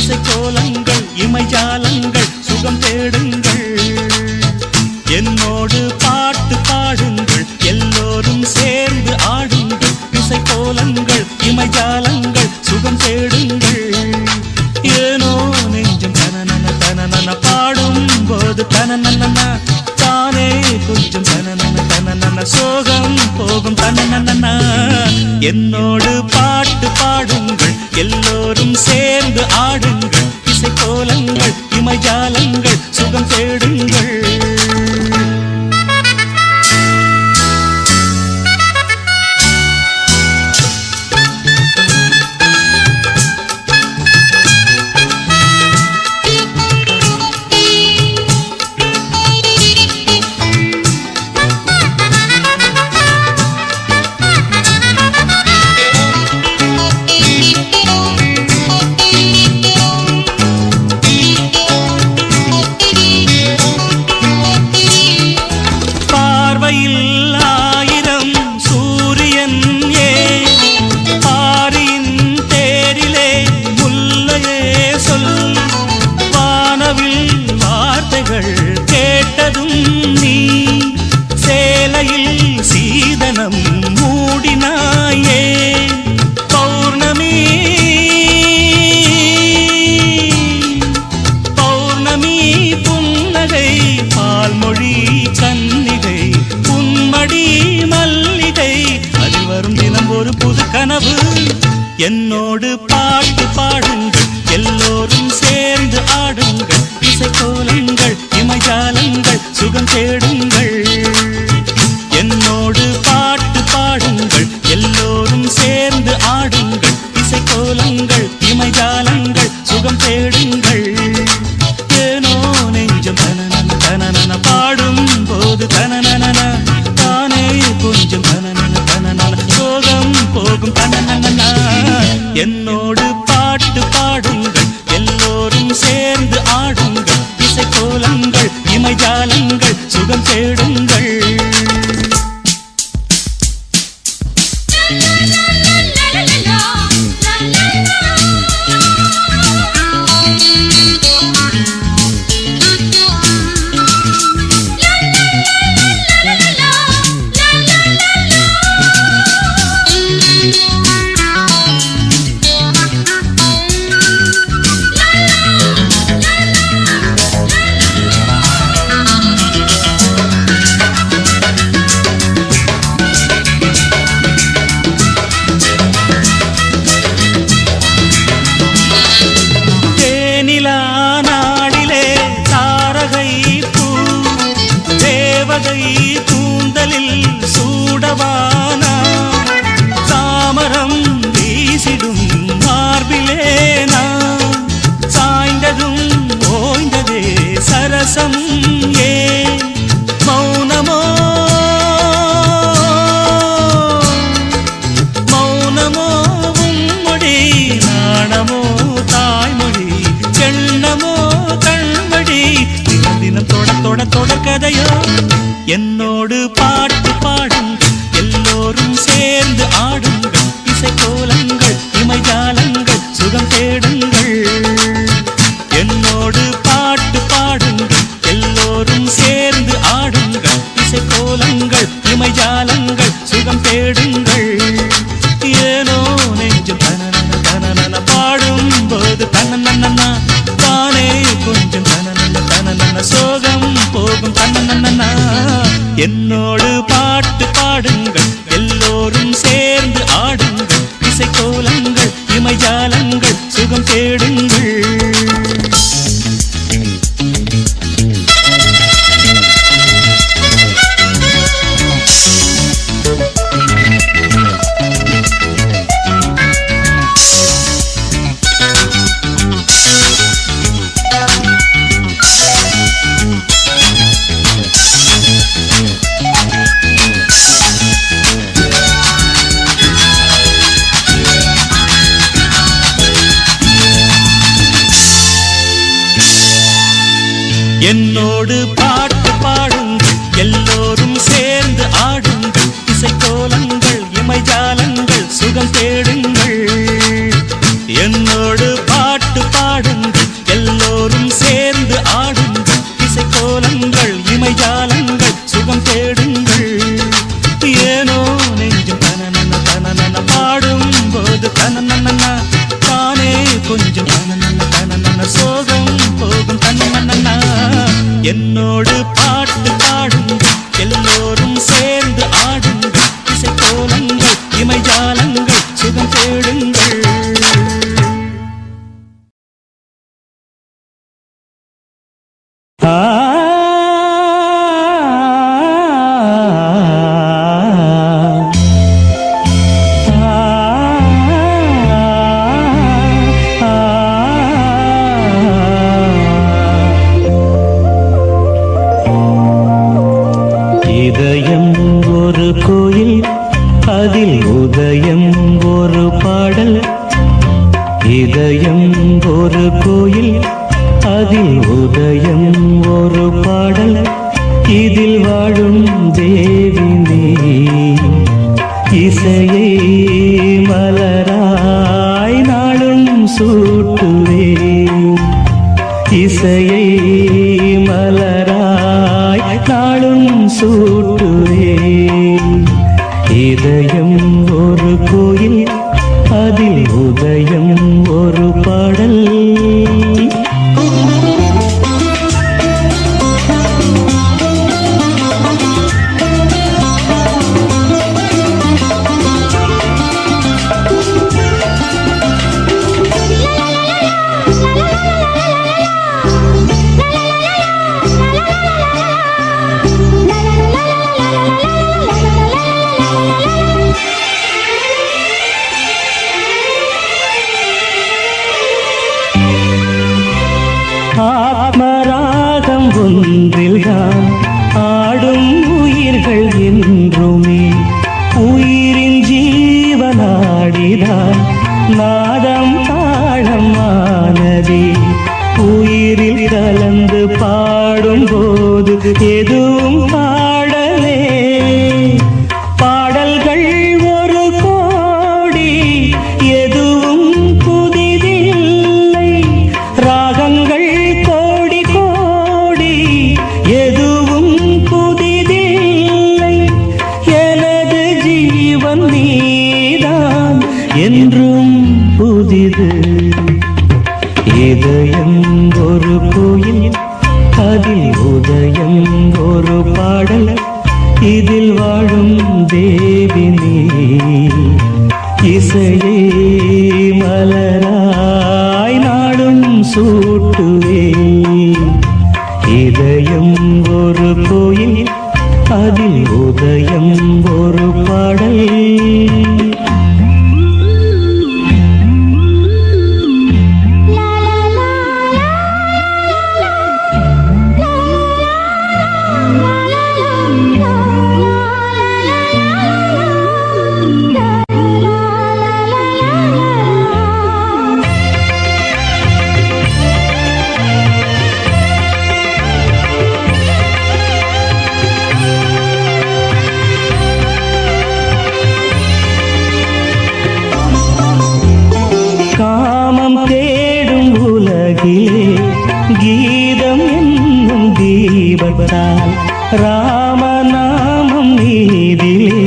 Speaker 1: இசைக்கோலங்கள் இமைஜாலங்கள் சுகம் தேடுங்கள் என்னோடு பாட்டு பாடுங்கள் எல்லோரும் சேர்ந்து ஆடுங்கள் இசைக்கோலங்கள் இமைஜாலங்கள் சுகம் தேடுங்கள் ஏனோ நெஞ்சம் தனனன தனனன பாடும் போது தனனன தானே கொஞ்சம் தனனன தனனன சோகம் போகும் தனனன என்னோடு பாட்டு பாடுங்கள் எல்லோரும் சேர்ந்து ஆடுங்கள் இசைக்கோலங்கள் இமைஜாலங்கள் சுகம் தேடுங்கள் சீதனம் மூடினாயே பௌர்ணமி பௌர்ணமி புன்னகை பால்மொழி கன்னிகை புன்மடி மல்லிகை அதில் வரும் தினம் ஒரு புது கனவு என்னோடு பாட்டு பாடுங்கள் எல்லோரும் சேர்ந்து ஆடுங்கள் இசைக்கோலங்கள் இமைஜாலங்கள் சுகம் தேடுங்கள் என்னோடு பாட்டு பாடுங்கள் எல்லோரும் சேர்ந்து ஆடுங்கள் இசைக்கோலங்கள் இமைஜாலங்கள் சுகம் தேடுங்கள் ஏனோ நெஞ்சம் தனனன தனனன பாடும் போது தனனன தானே கொஞ்சம் தனனன தனனன சோகம் போகும் தனனன என்னோடு பாட்டு பாடுங்கள் எல்லோரும் சேர்ந்து ஆடுங்கள் இசைக்கோலங்கள் இமைஜாலங்கள் சுகம் தேடுங்கள் கூந்தலில் சூடவானா தாமரம் வீசிடும் மார்பிலேனா சாய்ந்ததும் ஓய்ந்ததே சரசம் ஏ மௌனமோ மௌனமோ உம்மொழி நாணமோ தாய்மொழி எண்ணமோ கண்மொழி தினம் தினம் தொடர் என்னோடு பாட்டு பாடுங்கள் எல்லோரும் சேர்ந்து ஆடுங்கள் இசைக்கோலங்கள் இமைஜாலங்கள் சுகம் தேடுங்கள் என்னோடு பாட்டு பாடுங்கள் எல்லோரும் சேர்ந்து ஆடுங்கள் இசைக்கோலங்கள் இமைஜாலங்கள் சுகம் தேடுங்கள் ஏனோ நெஞ்சம் தனனன தனனன பாடும் போது தனனன தானே கொஞ்சம் தனனன தனனன சோகம் போகும் தனனன என்னோடு பாட்டு பாடுங்கள் எல்லோரும் சேர்ந்து ஆடுங்கள் இசைக்கோலங்கள் இமைஜாலங்கள் சுகம் தேடுங்கள் என்னோடு பாட்டு பாடுங்கள் எல்லோரும் சேர்ந்து ஆடுங்கள் இசைக்கோலங்கள் இமைஜாலங்கள் சுகம் தேடுங்கள் என்னோடு பாட்டு பாடுங்கள்
Speaker 3: என்னோடு பாட்டு பாடுங்கள் எல்லோரும் சேர்ந்து ஆடுங்கள் இசைக்கோலங்கள் இமைஜாலங்கள் சுகம் தேடுங்கள் இதயம் ஒரு கோயில் அதில் உதயம் ஒரு பாடல் இதயம் ஒரு கோயில் அதில் உதயம் ஒரு பாடல் இதில் வாழும் தேவி நீ இசையை மலராய் நாளும் சூட்டுவே இசையை மலராய் நாளும் சூட்டுவே இதயம் ஒரு கோயில் அதில் உதயம் ஒரு பாடல் ஆத்மராகம் ஒன்றில்தான் ஆடும் உயிர்கள் என்றுமே உயிரின் ஜீவனாடிதான் நாதம் தாளம் ஆனதே உயிரில் கலந்து பாடும்போது எதுவும் பாடலே பாடல்கள் ஒரு கோடி எதுவும் புதிதில்லை ராகங்கள் கோடி கோடி எதுவும் புதிதில்லை எனது ஜீவன் நீதான் என்றும் புதிது இதயம் ஒரு கோயில் அதில் உதயம் ஒரு பாடல் இதில் வாழும் தேவி நீ இசையே மலராய் நாளும் சூட்டுவே இதயம் ஒரு கோயில் அதில் உதயம் ஒரு பாடல் காமம் தேடும் உலகிலே கீதம் என்னும் தீபத்தால் ராமநாமம் நீதிலே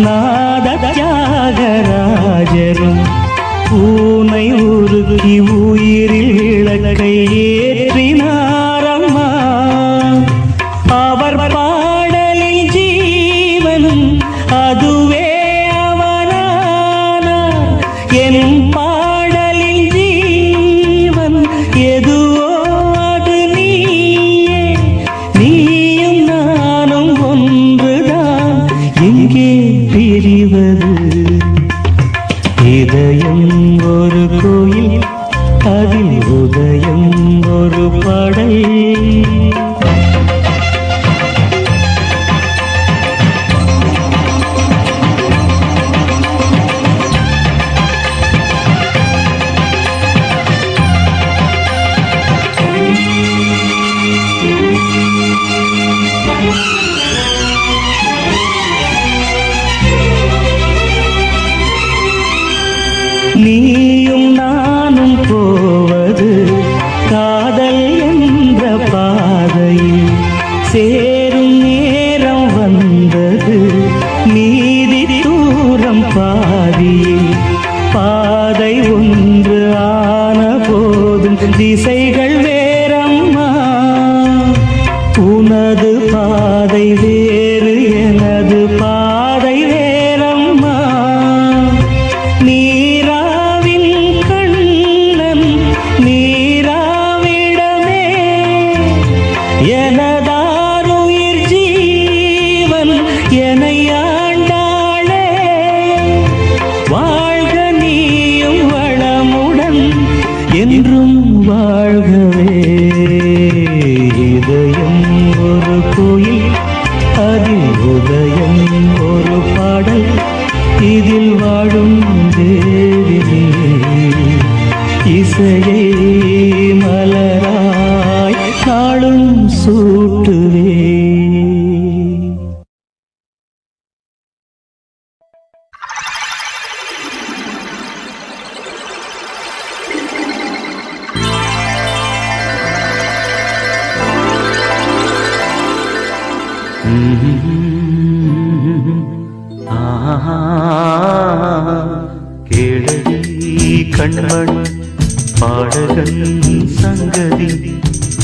Speaker 3: நாத தியாகராஜரும் பூனை உருகி உயிரில் விளக்கை ஏற்றினாரம்மா அவர் பாடலில் ஜீவனும் அதுவே அவனானார் என் பாடலில் ஜீவன் எதுவோ அது நீயே நீயும் நானும் ஒன்றுதான் எங்கே பிரிவது இதயம் ஒரு கோயில் அதில் உதயம் ஒரு பாடல் நீயும் நானும் போவது காதல் என்ற பாதையில் சேரும் நேரம் வந்தது நீதி தூரம் பாதியில் பாதை ஒன்று ஆன போதும் திசைகள் வேறம்மா உனது பாதை வேறு எனது பாதை வேறம்மா நீராவின் கண்ணன் நீராவிடமே எனதாருயிர் ஜீவன் எனையாண்டாளே வாழ்க நீயும் வளமுடன் என்றும் வாழ்கவே இதயம் ஒரு கோயில் அதில் உதயம் ஒரு பாடல் இதில் வாழும் தேவி இசையை மலராய் நாளும் சூட்டுவே கேளடி கண்மண் பாடகன் சங்கதி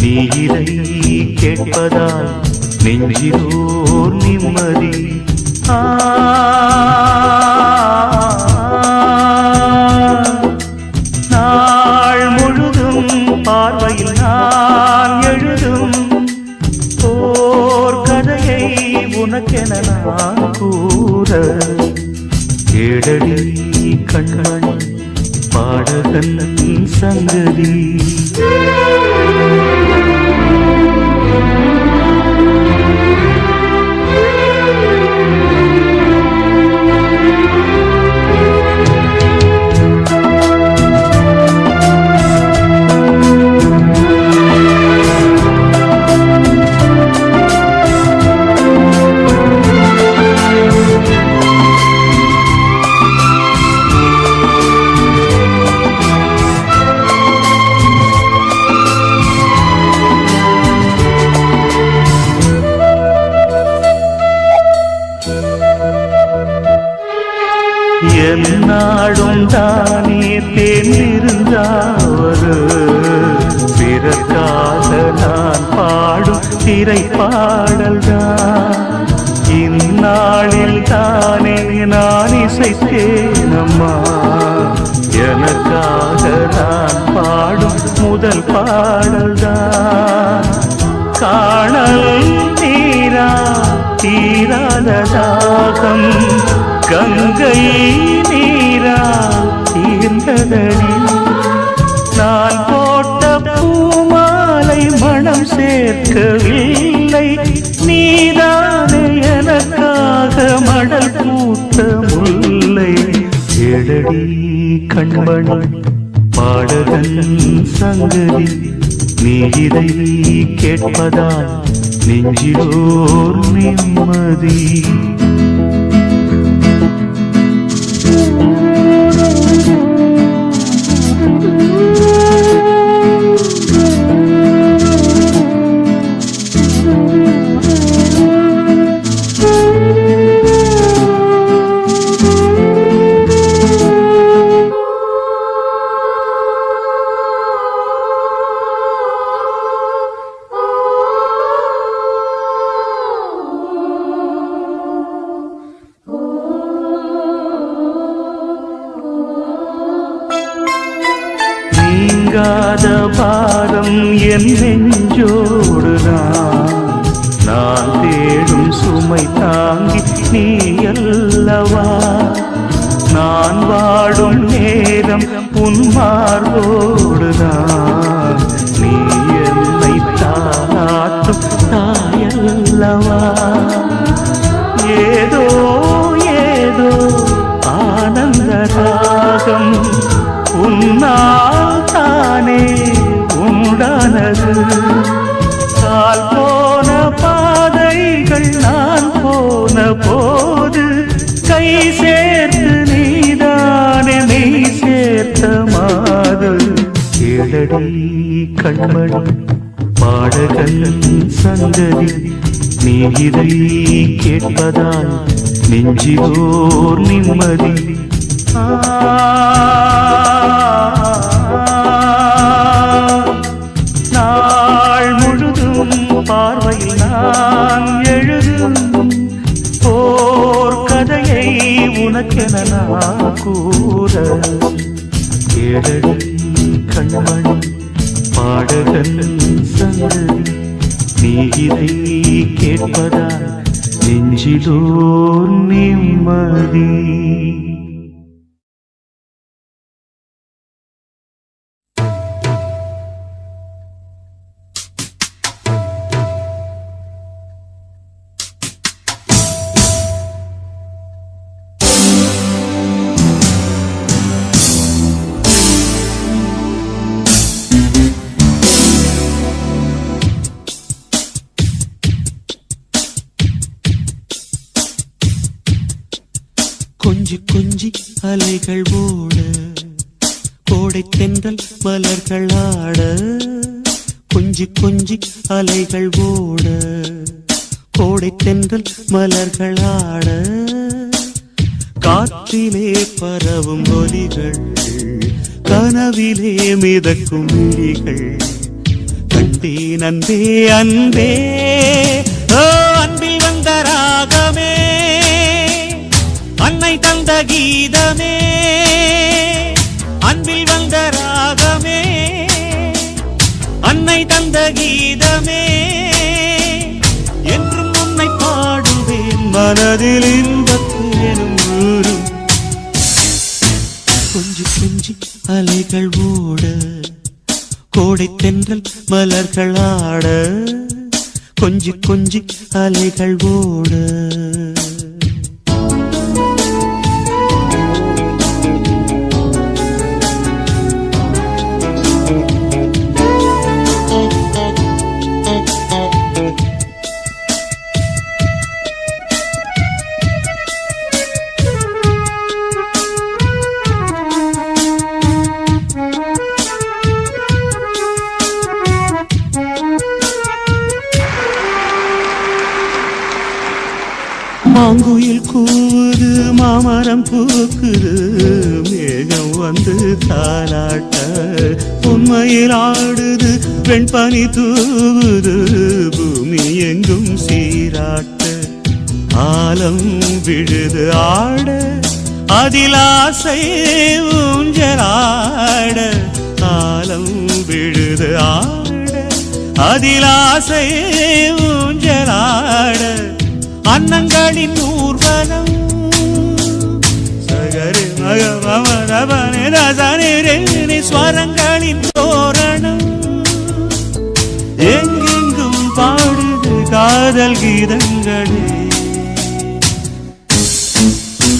Speaker 3: நீரை கேட்பதால் நெஞ்சிலோர் நிம்மதி நாள் முழுதும் பார்வையில் நான் எழுதும் ஓர் கதையை உனக்கென நான் கூற கேளடி கண்மண் பாடகன் சங்கதி என்னாடும் தானே தேர்ந்திருந்தாவது பிறக்காக நான் பாடும் திரை பாடல்தான் இந்நாளில் தானே நான் இசைத்தேனம்மா எனக்காக நான் பாடும் முதல் பாடல்தான் காணல் நீரா தீராத தாகம் கங்கை நீரா தீர்ந்ததடி நான் போட்ட பூமாலை மனம் சேர்க்கவில்லை நீதானே எனக்காக மடல் பூத்த முல்லை எழடி கண்மண் பாடகன் சங்கதி நீ இதை கேட்பதால் நெஞ்சிலோர் நிம்மதி நீங்காத பாரம் என் நெஞ்சோடுதான் நான் தேடும் சுமை தாங்கி நீ அல்லவா நான் வாடும் நேரம் உன் மார்போடுதான் நீ என்னை தாளாட்டும் தாயல்லவா ஏதோ ஏதோ ஆனந்த ராகம் உன்னால் தானே உண்டானது கால் போன பாதைகள் நான் போன போது கை சேர்த்து நீதானே மெய் சேர்த்த மாது கேளடி கண்மண் பாடகன் சங்கதி நீ இதை கேட்பதால் நெஞ்சிலோர் நிம்மதி நாள் முழுதும் பார்வையில் கூற கேளடி கண்மணி பாடகன் சங்கதி நீ இதை கேட்பதால் நெஞ்சிலோ நிம்மதி.
Speaker 4: கொஞ்சி கொஞ்சி அலைகள் ஓட கோடை தென்றல் மலர்கள் ஆட கொஞ்சி கொஞ்சி அலைகள் ஓட கோடை தென்றல் மலர்கள் ஆட காற்றிலே பரவும் ஒலிகள் கனவிலே மிதக்கும் விழிகள் கண்டேன் அன்பே அன்பே ஓ அன்பில் வந்த ராகமே அன்னை தந்த கீதமே அன்பில் வந்த ராகமே அன்னை தந்த கீதமே என்றும் உன்னை பாடுவேன் மனதில் இன்பத்து எனும் ஊரும். கொஞ்சி கொஞ்சி அலைகள் ஓட கோடை தென்றல் மலர்கள் ஆட கொஞ்சி கொஞ்சி அலைகள் ஓட. மாங்குயில் கூவுது மாமரம் பூக்குது மேகம் வந்து தாலாட்ட உண்மையில் ஆடுது வெண்பனி தூவுது பூமி எங்கும் சீராட்ட ஆலம் விழுது ஆட அதில் ஆசை ஊஞ்சலாட ஆலம் விழுது ஆட அதில் ஆசை ஊஞ்சலாட அன்னங்களின் ஊர்வலம் சகரி மகமரபனே ரசனி ஸ்வரங்களின் தோரணம் எங்கெங்கும் பாடுது காதல் கீதங்களே.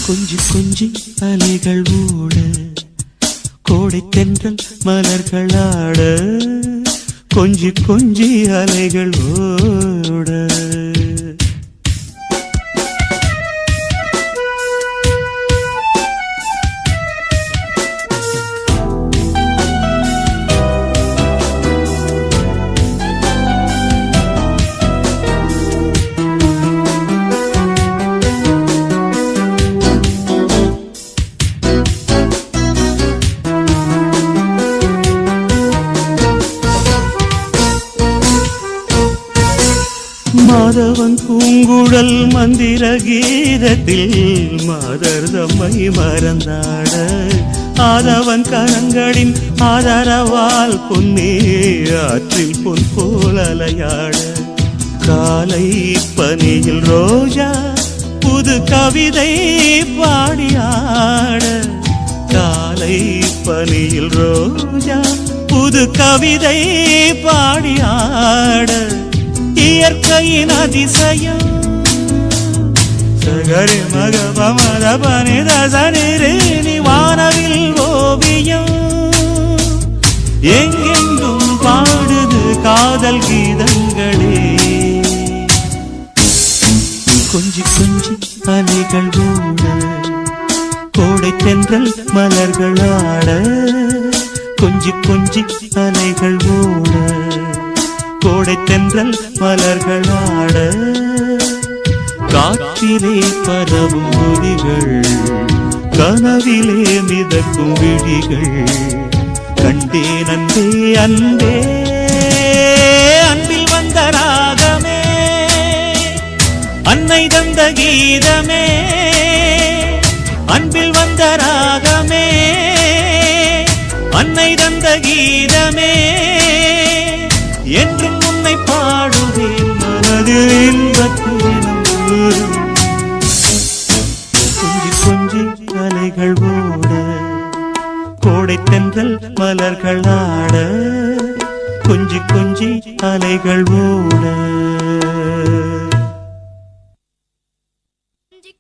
Speaker 4: கொஞ்சி கொஞ்சி அலைகள் ஓட கோடை தென்றல் மலர்கள் ஆட கொஞ்சி கொஞ்சி அலைகள் ஓட. மாதவன் பூங்குழல் மந்திர கீதத்தில் மாதர் தம்மை மறந்தாட ஆதவன் கரங்களின் ஆதரவால் பொன்னே ஆற்றில் பொன் போல் அலையாட காலை பனியில் ரோஜா புது கவிதை பாடியாட காலை பனியில் ரோஜா புது கவிதை பாடியாட இயற்கையின் அதிசயம் சகரி மகபமரபனி ரசனி வானவில் ஓவியம் எங்கெங்கும் பாடுது காதல் கீதங்களே. கொஞ்சி கொஞ்சி அலைகள் ஓட கோடை தென்றல் மலர்கள் ஆட கொஞ்சி கொஞ்சி அலைகள் ஓட கோடை தென்றல் மலர்கள் ஆட காற்றிலே பரவும் ஒலிகள் கனவிலே மிதக்கும் விழிகள் கண்டேன் அன்பே அன்பே அன்பில் வந்த ராகமே அன்னை தந்த கீதமே அன்பில் வந்த ராக கீதமே என்றும் உன்னை பாடுவேன் மனதில் இன்பத்தேனும் ஊரும். கொஞ்சி கொஞ்சி அலைகள் ஓட கோடை தென்றல் மலர்கள் ஆட கொஞ்சி கொஞ்சி அலைகள் ஓட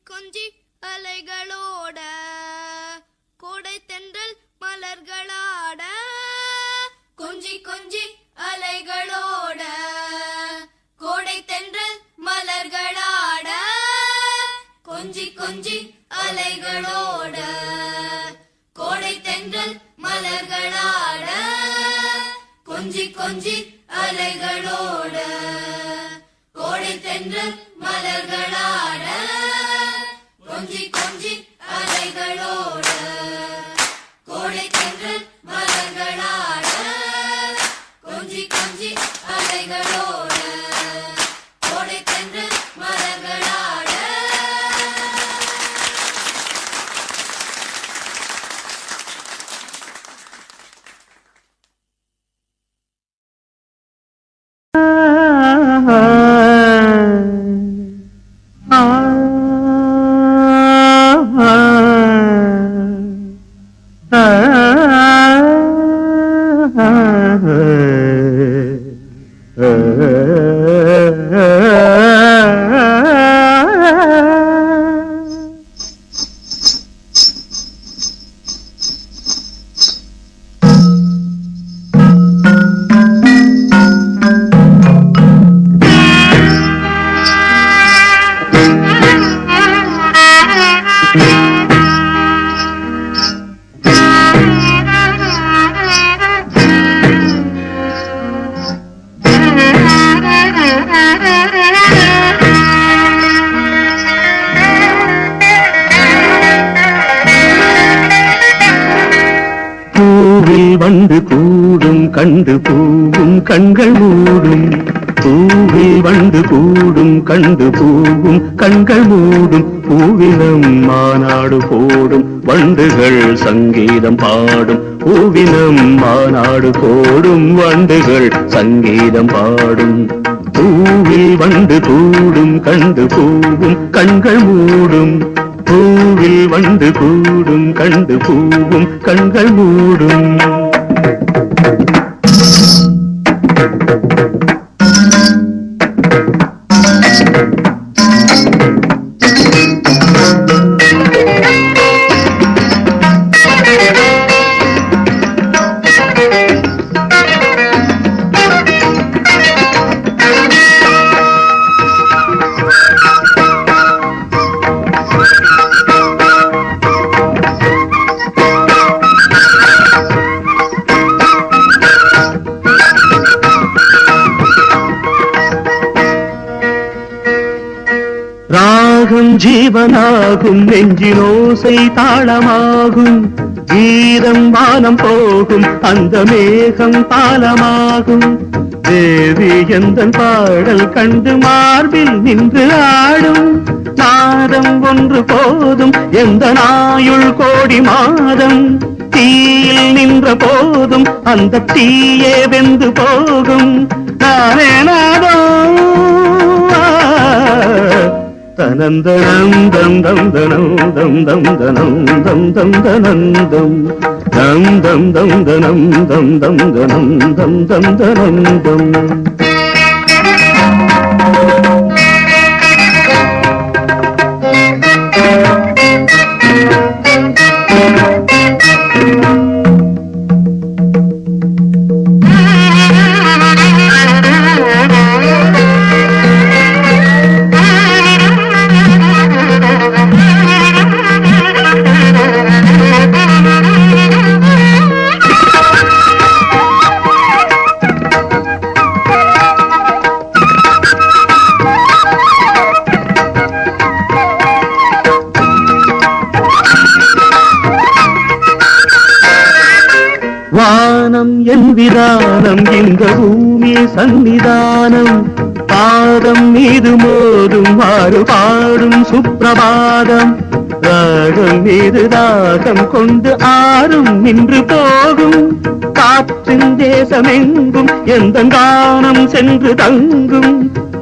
Speaker 5: கொஞ்சி அலைகளோட கோடை தென்றல் மலர்களாட கொஞ்சி கொஞ்சி அலைகளோட கோடை தென்றல் மலர்களாட கொஞ்சி கொஞ்சி அலைகளோட கோடை தென்றல் மலர்களாட கொஞ்சி கொஞ்சி அலைகளோட கோடை தென்றல் மலர்களாட கொஞ்சி கொஞ்சி அலைகளோட கோடை தென்றல் மலர்களாட கொஞ்சி கொஞ்சி அலைகளோட கோடை தென்றல் மலர்களாட.
Speaker 3: வந்து கூடும் கண்டு பூவும் கண்கள் மூடும் பூவில் வந்து கூடும் கண்டு பூவும் கண்கள் மூடும் பூவினம் மாநாடு போடும் வண்டுகள் சங்கீதம் பாடும் பூவினம் மாநாடு போடும் வண்டுகள் சங்கீதம் பாடும் பூவில் வந்து கூடும் கண்டு பூவும் கண்கள் மூடும் பூவில் வந்து கூடும் கண்டு பூவும் கண்கள் மூடும் ராகம் ஜீவனாகும் நெஞ்சினோசை தாளமாகும் கீதம் வானம் போகும் அந்த மேகம் பாலமாகும் தேவி எந்தன் பாடல் கண்டு மார்பில் நின்று ஆடும் நாதம் ஒன்று போதும் எந்த நாயுள் கோடி மாதம் தீயில் நின்ற போதும் அந்த தீயே வெந்து போகும் நானே நாதம் தனந்தனம் தம் தம் தனம் தம் தம் தனம் தம் தம் தனந்தம் தம் தம் தம் தனம் தம் தம் தனம் தம் தம் தனந்தம் வானம் என் விதானம் இந்த பூமி சன்னிதானம் பாதம் மீது மோதும் ஆறு பாடும் சுப்பிரபாதம் ராகம் மீது தாகம் கொண்டு ஆறும் நின்று போகும் காற்றின் தேசமெங்கும் எந்த கானம் சென்று தங்கும்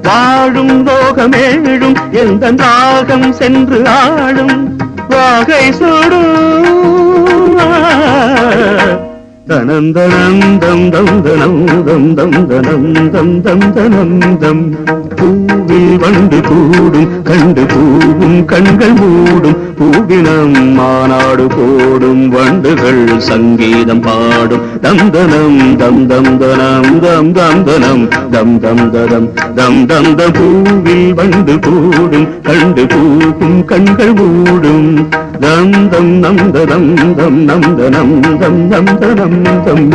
Speaker 3: வாழும் லோகமேழும் எந்த ராகம் சென்று ஆடும் வாகை சுடும் தனந்தனந்தம் தம் தனம் தம் தம் தனம் தம் தம் தனம் தம் பூவில் வண்டு கூடும் கண்டு பூவும் கண்கள் மூடும் பூவினம் மாநாடு போடும் வண்டுகள் சங்கீதம் பாடும் தம் தனம் தம் தம் தனம் தம் தம் தனம் தம் தம் தனம் தம் தம் த பூவில் வண்டு கூடும் கண்டு பூவும் கண்கள் மூடும் தம் தம் நம் தம் தம் நம் தனம் தம் தம் தனம் தம்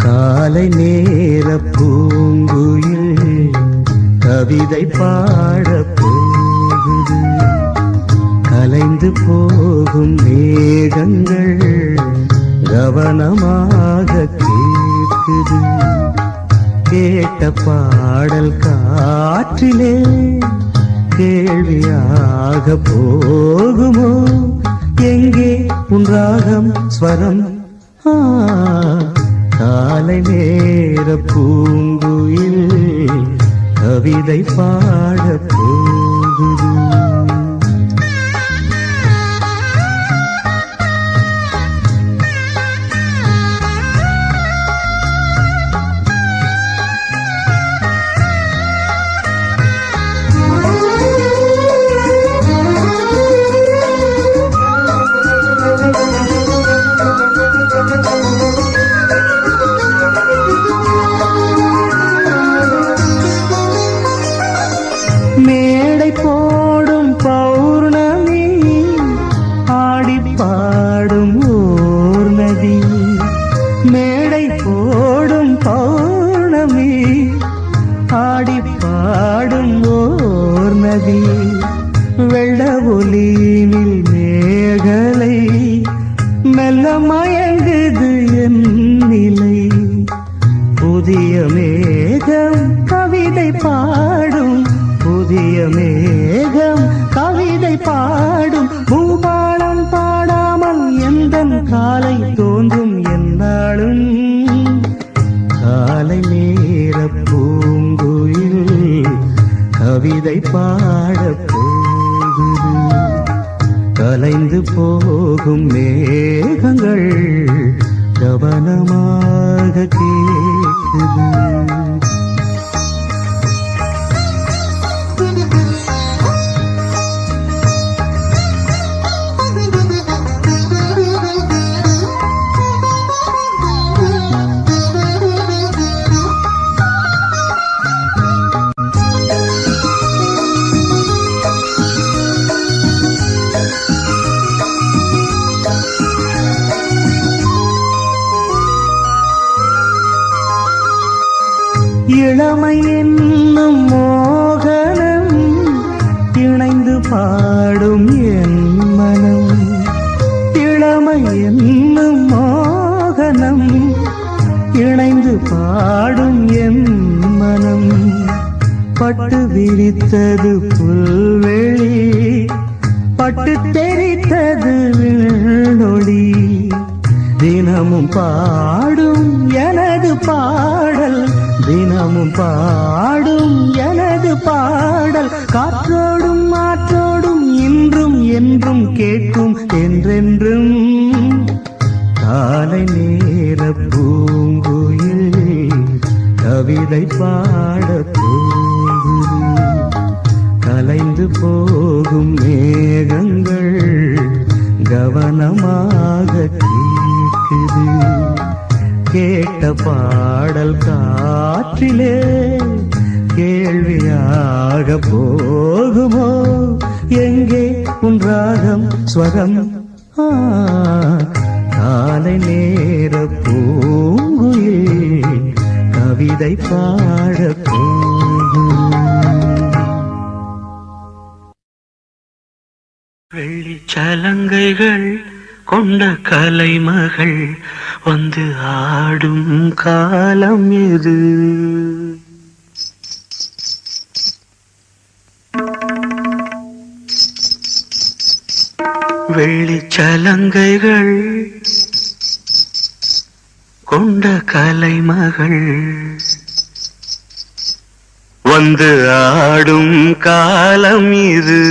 Speaker 3: காலை நேர பூங்குயில் கவிதை பாடப் போகுது கலைந்து போகும் மேகங்கள் கவனமாக கேட்குது கேட்ட பாடல் காற்றிலே கேள்வியாக போகுமோ எங்கே உன் ராகம் ஸ்வரம் காலை நேர பூங்குயில் கவிதை பாடப் போகுது மேடை போடும் பௌர்ணமி ஆடி பாடும் ஓர் நதி மேடை போடும் பௌர்ணமி ஆடி பாடும் ஓர் நதி வெள்ள ஒலியில் மேகலை மெல்ல மயங்குது என் நிலை புதிய மேகம் கவிதை பாடும் புதிய மேகம் கவிதை பாடும் பூபாலம் பாடாமல் எந்தன் காலை தோன்றும் என்னாலும் காலை நேர பூங்குயில் கவிதை பாடப் போகுது கலைந்து போகும் மேகங்கள் கவனமாக கேட்குது இளமை என்னும் மோகனம் இணைந்து பாடும் என் மனம் இளமை என்னும் மோகனம் இணைந்து பாடும் என் மனம் பட்டு விரித்தது புல்வெளி பட்டு தெரித்தது விண்ணொளி தினமும் பாடும் எனது பாடல் தினமும் பாடும் எனது பாடல் காற்றோடும் மாற்றோடும் இன்றும் என்றும் கேட்கும் என்றென்றும் காலை நேர பூங்குயில் கவிதை பாடப் போகுது கலைந்து போகும் மேகங்கள் கவனமாக கேட்குது கேட்ட பாடல் காற்றிலே கேள்வியாக போகுமோ எங்கே உன் ராகம் ஸ்வரம் காலை நேர பூங்குயில் கவிதை பாட
Speaker 4: வெள்ளிச்சலங்கைகள் கொண்ட கலைமகள் வந்து ஆடும் காலம் எது? வெள்ளிச்சலங்கைகள் கொண்ட கலைமகள் வந்து ஆடும் காலம் இது.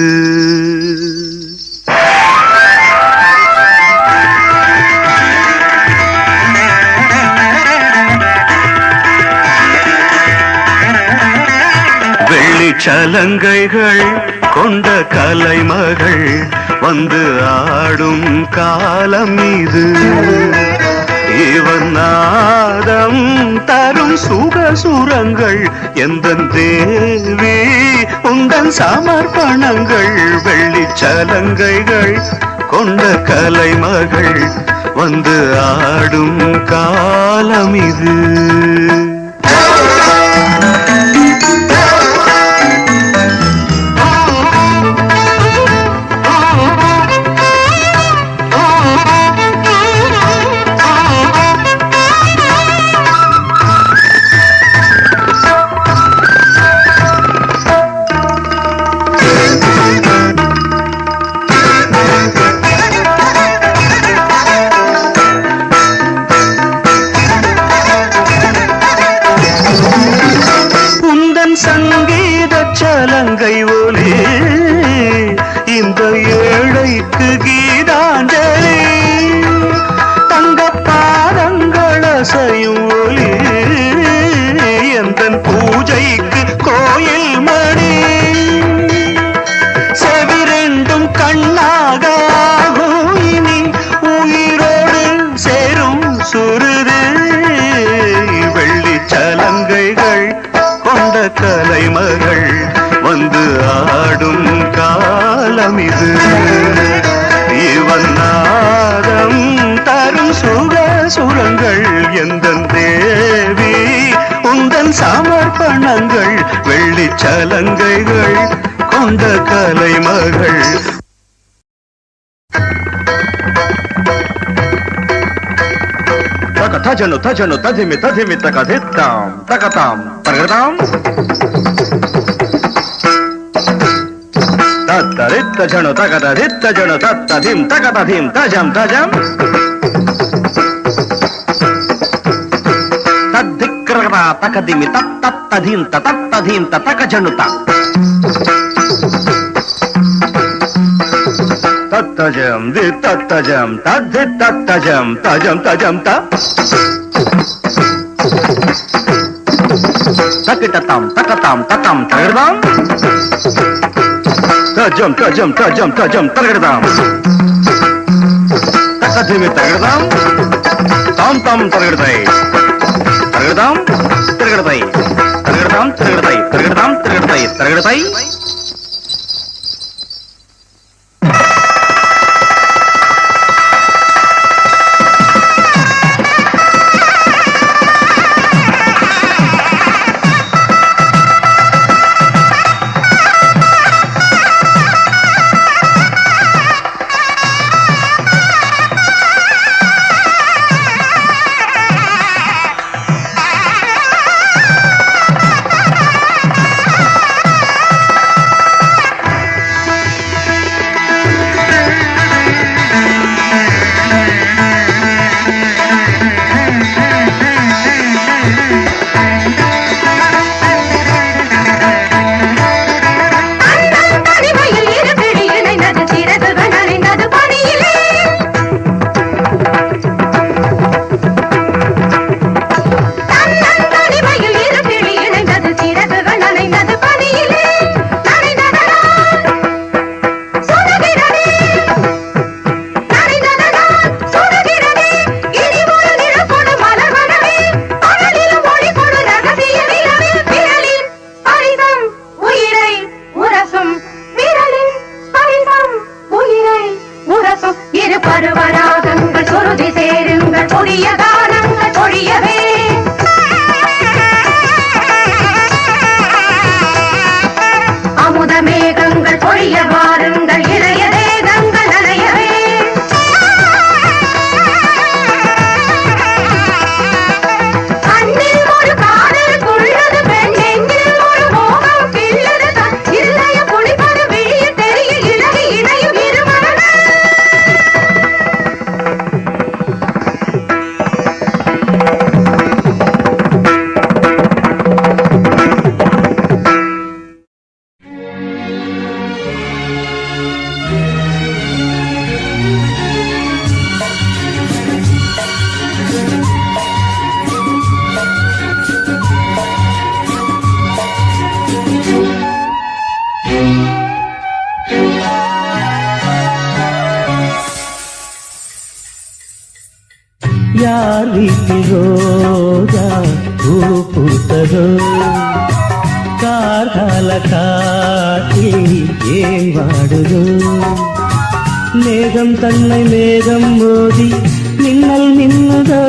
Speaker 4: வெள்ளிச்சலங்கைகள் கொண்ட கலைமகள் வந்து ஆடும் காலம் இது. இவன் நாதம் தரும் சுகசுரங்கள் எந்தன் தேவி உந்தன் சமர்ப்பணங்கள். வெள்ளிச்சலங்கைகள் கொண்ட கலைமகள் வந்து ஆடும் காலம் இது. சங்கீத சலங்கை ஒலி இந்த ஏழைக்கு கீதாஞ்சலி. தங்க பாதங்கள் அசையும் ஒலி எந்தன் பூஜைக்கு கோயில் மணி. செவிரெண்டும் கண்ணாக இனி உயிரோடு சேரும் சுருது. வெள்ளிச்சலங்கைகள் கொண்ட கலைமகள் வந்து ஆடும் காலம் இது. இவன் நாதம் தரும் சுகசுரங்கள் எந்தன் தேவி உந்தன் சமர்ப்பணங்கள். வெள்ளிச்சலங்கைகள் கொண்ட கலைமகள்.
Speaker 1: தஜனு தஜனு ததிமி ததிமி தகதித்தாம் தகதாம் தகதாம் தத்தரித்தஜனு தகதரித்தஜனு தத்ததிம் தகததிம் தஜம் தஜம் தத்திக்ரகதா தகதிமி தத்தத்ததிம் தத்ததிம் தகஜனுத தத்தஜம் தி தத்தஜம் தத்தி தத்தஜம் தஜம் தஜம் த தக்கிட்டத்தாம் தக்கத்தாம் தத்தாம் தகர்தாம் தஜம் தஜம் தஜம் தஜம் தகர்தாம் தக்கதிமி தகர்தாம் தாம் தாம் தகர்தை தகர்தாம் தகர்தை தகர்தாம் தகர்தை தகர்தாம் தகர்தை தகர்தை.
Speaker 3: வீட்டில் ரோஜா பூ பூத்ததோ கார்கால காற்றில் ஏன் வாடுதோ மேகம் தன்னை மேகம் மோதி மின்னல் மின்னுதோ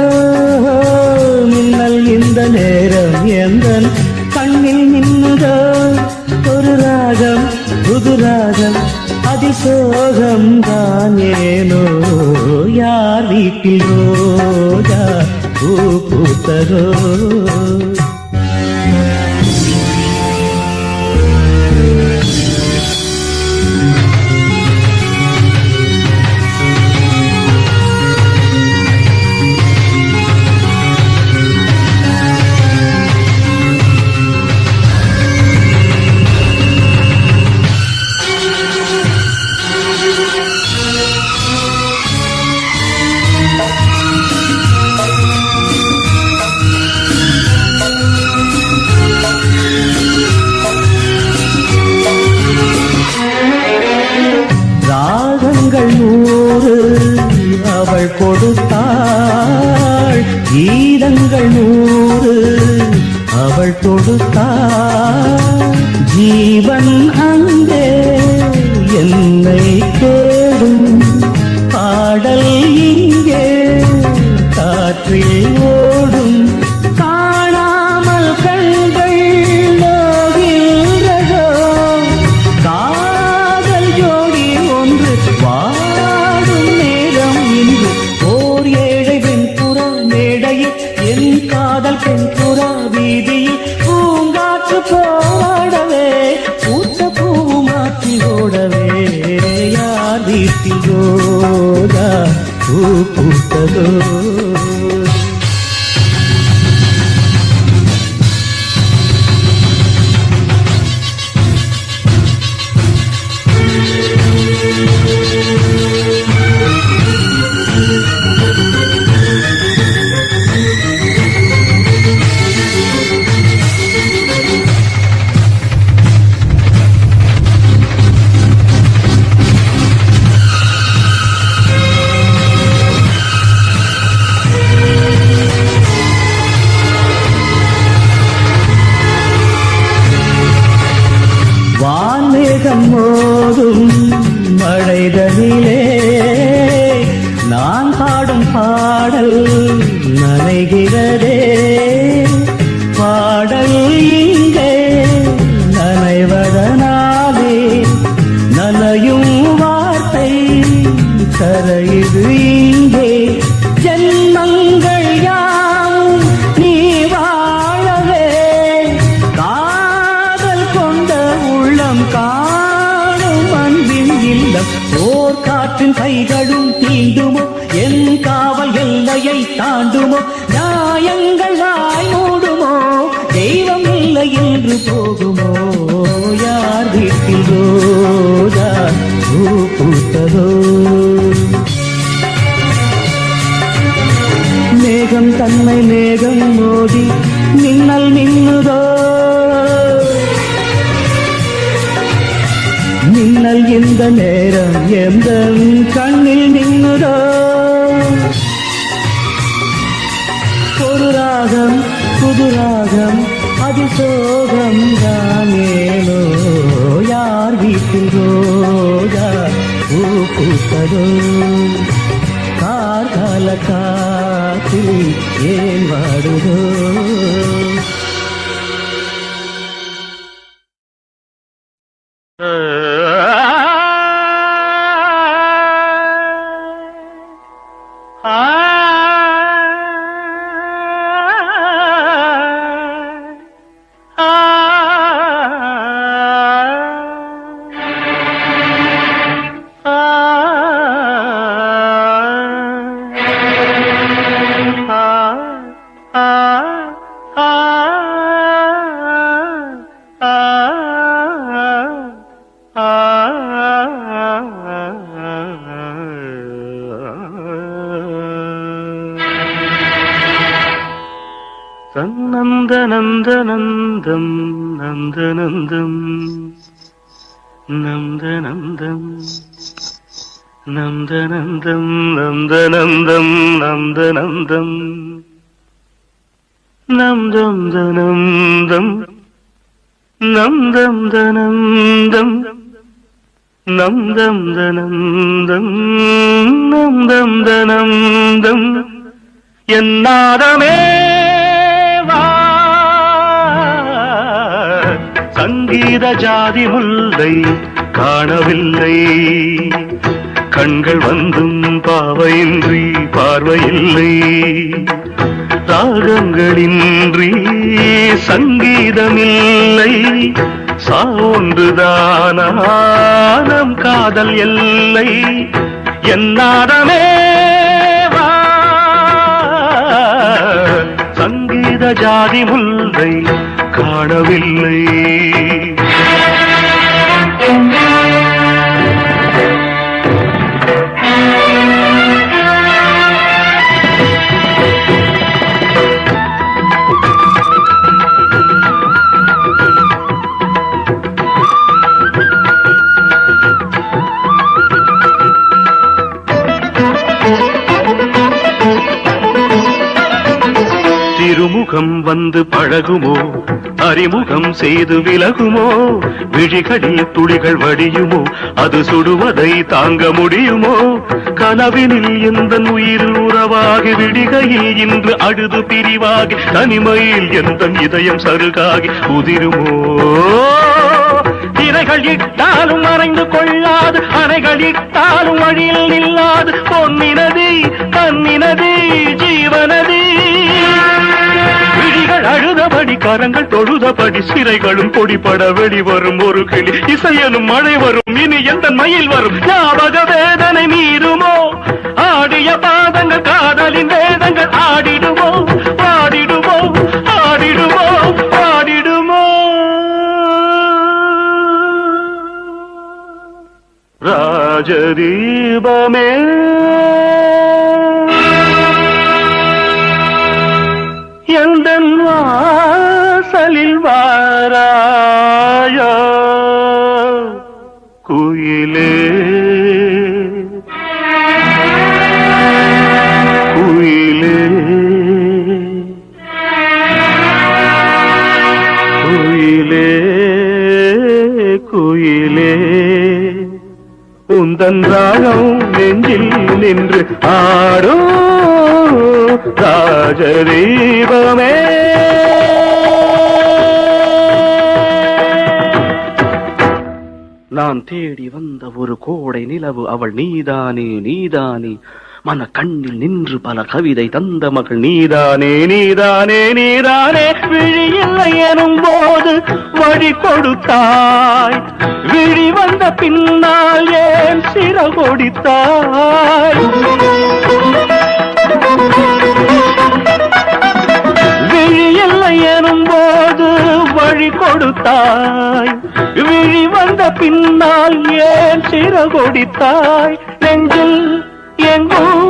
Speaker 3: மின்னல் இந்த நேரம் எந்தன் கண்ணில் மின்னுதோ ஒரு ராகம் புது ராகம் அதிசோகம் தான் ஏனோ யார் வீட்டில் ரோஜா பூ பூத்ததோ ராகங்கள் 100 அவள் கொடுத்தாள் கீதங்கள் 100 அவள் கொடுத்தாள் ஜீவன் அங்கே என்னை தேடும் பாடல் இங்கே காற்றில் ஓடும் காணாமல் கண்கள் நோகின்றதோ காதல் ஜோடி ஒன்று வாடும் நேரம் இன்று ஓர் ஏழை வெண்புறா மேடையில் என் காதல் பெண்புறா வீதியில் பூங்காற்று போடவே பூத்த பூ மாற்றி ஓடவே யார் வீட்டில் ரோஜா பூ பூத்ததோ வான்மேகம் மோதும் மழைதனிலே நான் பாடும் பாடல் நனைகிறதே பாடல் இங்கே நனைவதனாலே நனையும் வார்த்தை கரையுது இங்கே ஜன்மங்கள் யாவும் நீ வாழவே காதல் கொண்ட உள்ளம் காணும் அன்பின் இல்லம் ஓர் காற்றின் கைகளும் தீண்டுமோ என் காவல் எல்லையை தாண்டுமோ நியாயங்கள் வாய் மூடுமோ தெய்வம் இல்லை என்று போகுமோ யார் வீட்டில் ரோஜா பூ பூத்ததோ மேகம் தன்னை மேகம் மோதி மின்னல் மின்னுதோ மின்னல் இந்த நேரம் எந்த கண்ணில் மின்னுதோ ஒரு ராகம் புது ராகம் அதிசோகம் தானேனோ யார் வீட்டில் ரோஜா பூ பூத்ததோ கார்கால காற்றில் ஏன் வாடுதோ നന്ദനന്ദനന്ദം നന്ദനന്ദം നന്ദനന്ദം നന്ദനന്ദം നന്ദനന്ദം നന്ദനന്ദം
Speaker 1: நம் தம் தனம் தம் நம் தம் தனம் தம் நம் தம் தனம் தம் நம் தம் தனம் தம் என்னாதமே வா சங்கீத ஜாதி முல்லை காணவில்லை கண்கள் வந்தும் பாவையின்றி பார்வையில்லை ராகங்களின்றி சங்கீதமில்லை சாவொன்றுதானம் காதல் எல்லை என்னாதமே வா சங்கீத ஜாதி முல்லை காணவில்லை திருமுகம் வந்து பழகுமோ அறிமுகம் செய்து விலகுமோ விழிகளில் துளிகள் வடியுமோ அது சுடுவதை தாங்க முடியுமோ கனவினில் எந்த உயிர் உறவாகி விடிகையில் இன்று அழுது பிரிவாகி தனிமையில் எந்த இதயம் சருகாகி உதிருமோ திரைகள் இட்டாலும் மறைந்து கொள்ளாது அணைகள் இட்டாலும் வழியில் நில்லாது பொன்னினதி தன்னினதி ஜீவனதி விழிகள் அழுதபடி கரங்கள் தொழுதபடி சிறைகளும் பொடிபட வெளிவரும் ஒரு கிளி இசையனும் மழை வரும் இனி எந்த மயில் வரும் ஞாபக வேதனை மீறுமோ ஆடிய பாதங்கள் காதலின் வேதங்கள் ஆடிடுமோ பாடிடுமோ ஆடிடுமோ பாடிடுமோ ராஜதீபமே எந்தன் வாசலில் வாராயோ குயிலே குயிலே குயிலே குயிலே உந்தன் ராகம் நெஞ்சில் நின்று ஆடோ ராஜதீபமே நான் தேடி வந்த ஒரு கோடை நிலவு அவள் நீதானே நீதானே மன கண்ணில் நின்று பல கவிதை தந்த மகள் நீதானே நீதானே நீதானே விழியில்லை எனும் போது வழி கொடுத்தாய் விழி வந்த பின்னால் ஏன் சிறகொடித்தாய் விழியில்லை எனும் போது வழி கொடுத்தாய் விழி வந்த பின்னால் ஏன் சிறகொடித்தாய் நெஞ்சில் எங்கும்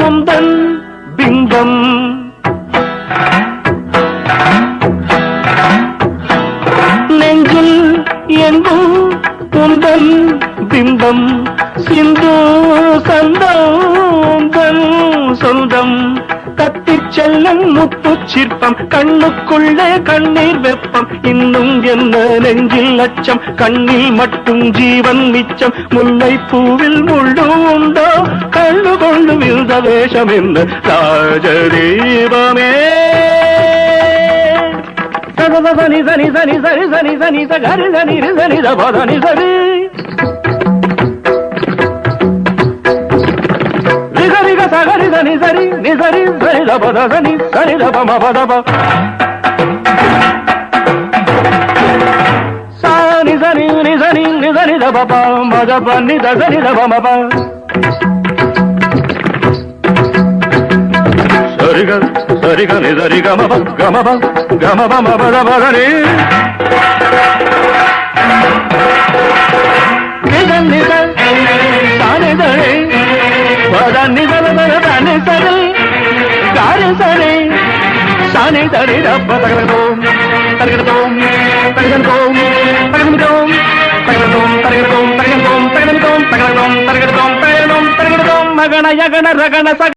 Speaker 1: உந்தன் பிம்பம் நெஞ்சில் எங்கும் உந்தன் பிம்பம் சிந்து சந்தம் சொந்தம் கத்திச் செல்லும் முத்து சிற்பம் கண்ணுக்குள்ளே கண்ணீர் வெப்பம் இன்னும் என்ன நெஞ்சில் அச்சம் கண்ணில் மட்டும் ஜீவன் மிச்சம் முல்லை பூவில் முள்ளு உண்டோ கண்ணு கொண்டு விழுந்த வேஷம் என்ன ராஜதீபமே சனி சனி சனி சரி சனி சனி சரி சனி சனி சனி சரி சகரி சனி சரி நி சரி சரி லபத சனி சரி லப மபதப சானி சனி நி சனி நி சரி லப மதப நி சரி லப மப சரிக சரிக நி சரி கமப கமப கமப மபதப சனி நிதன் நிதன் சானி சரி பதனி பதனி சரி காரி சரி சானி சரி ரப்ப தகரதோம் தகரதோம் தகரதோம் தகரதோம் தகரதோம் தகரதோம் தகரதோம் தகரதோம் தகரதோம் தகரதோம் தகரதோம் தகரதோம் மகன யகன ரகன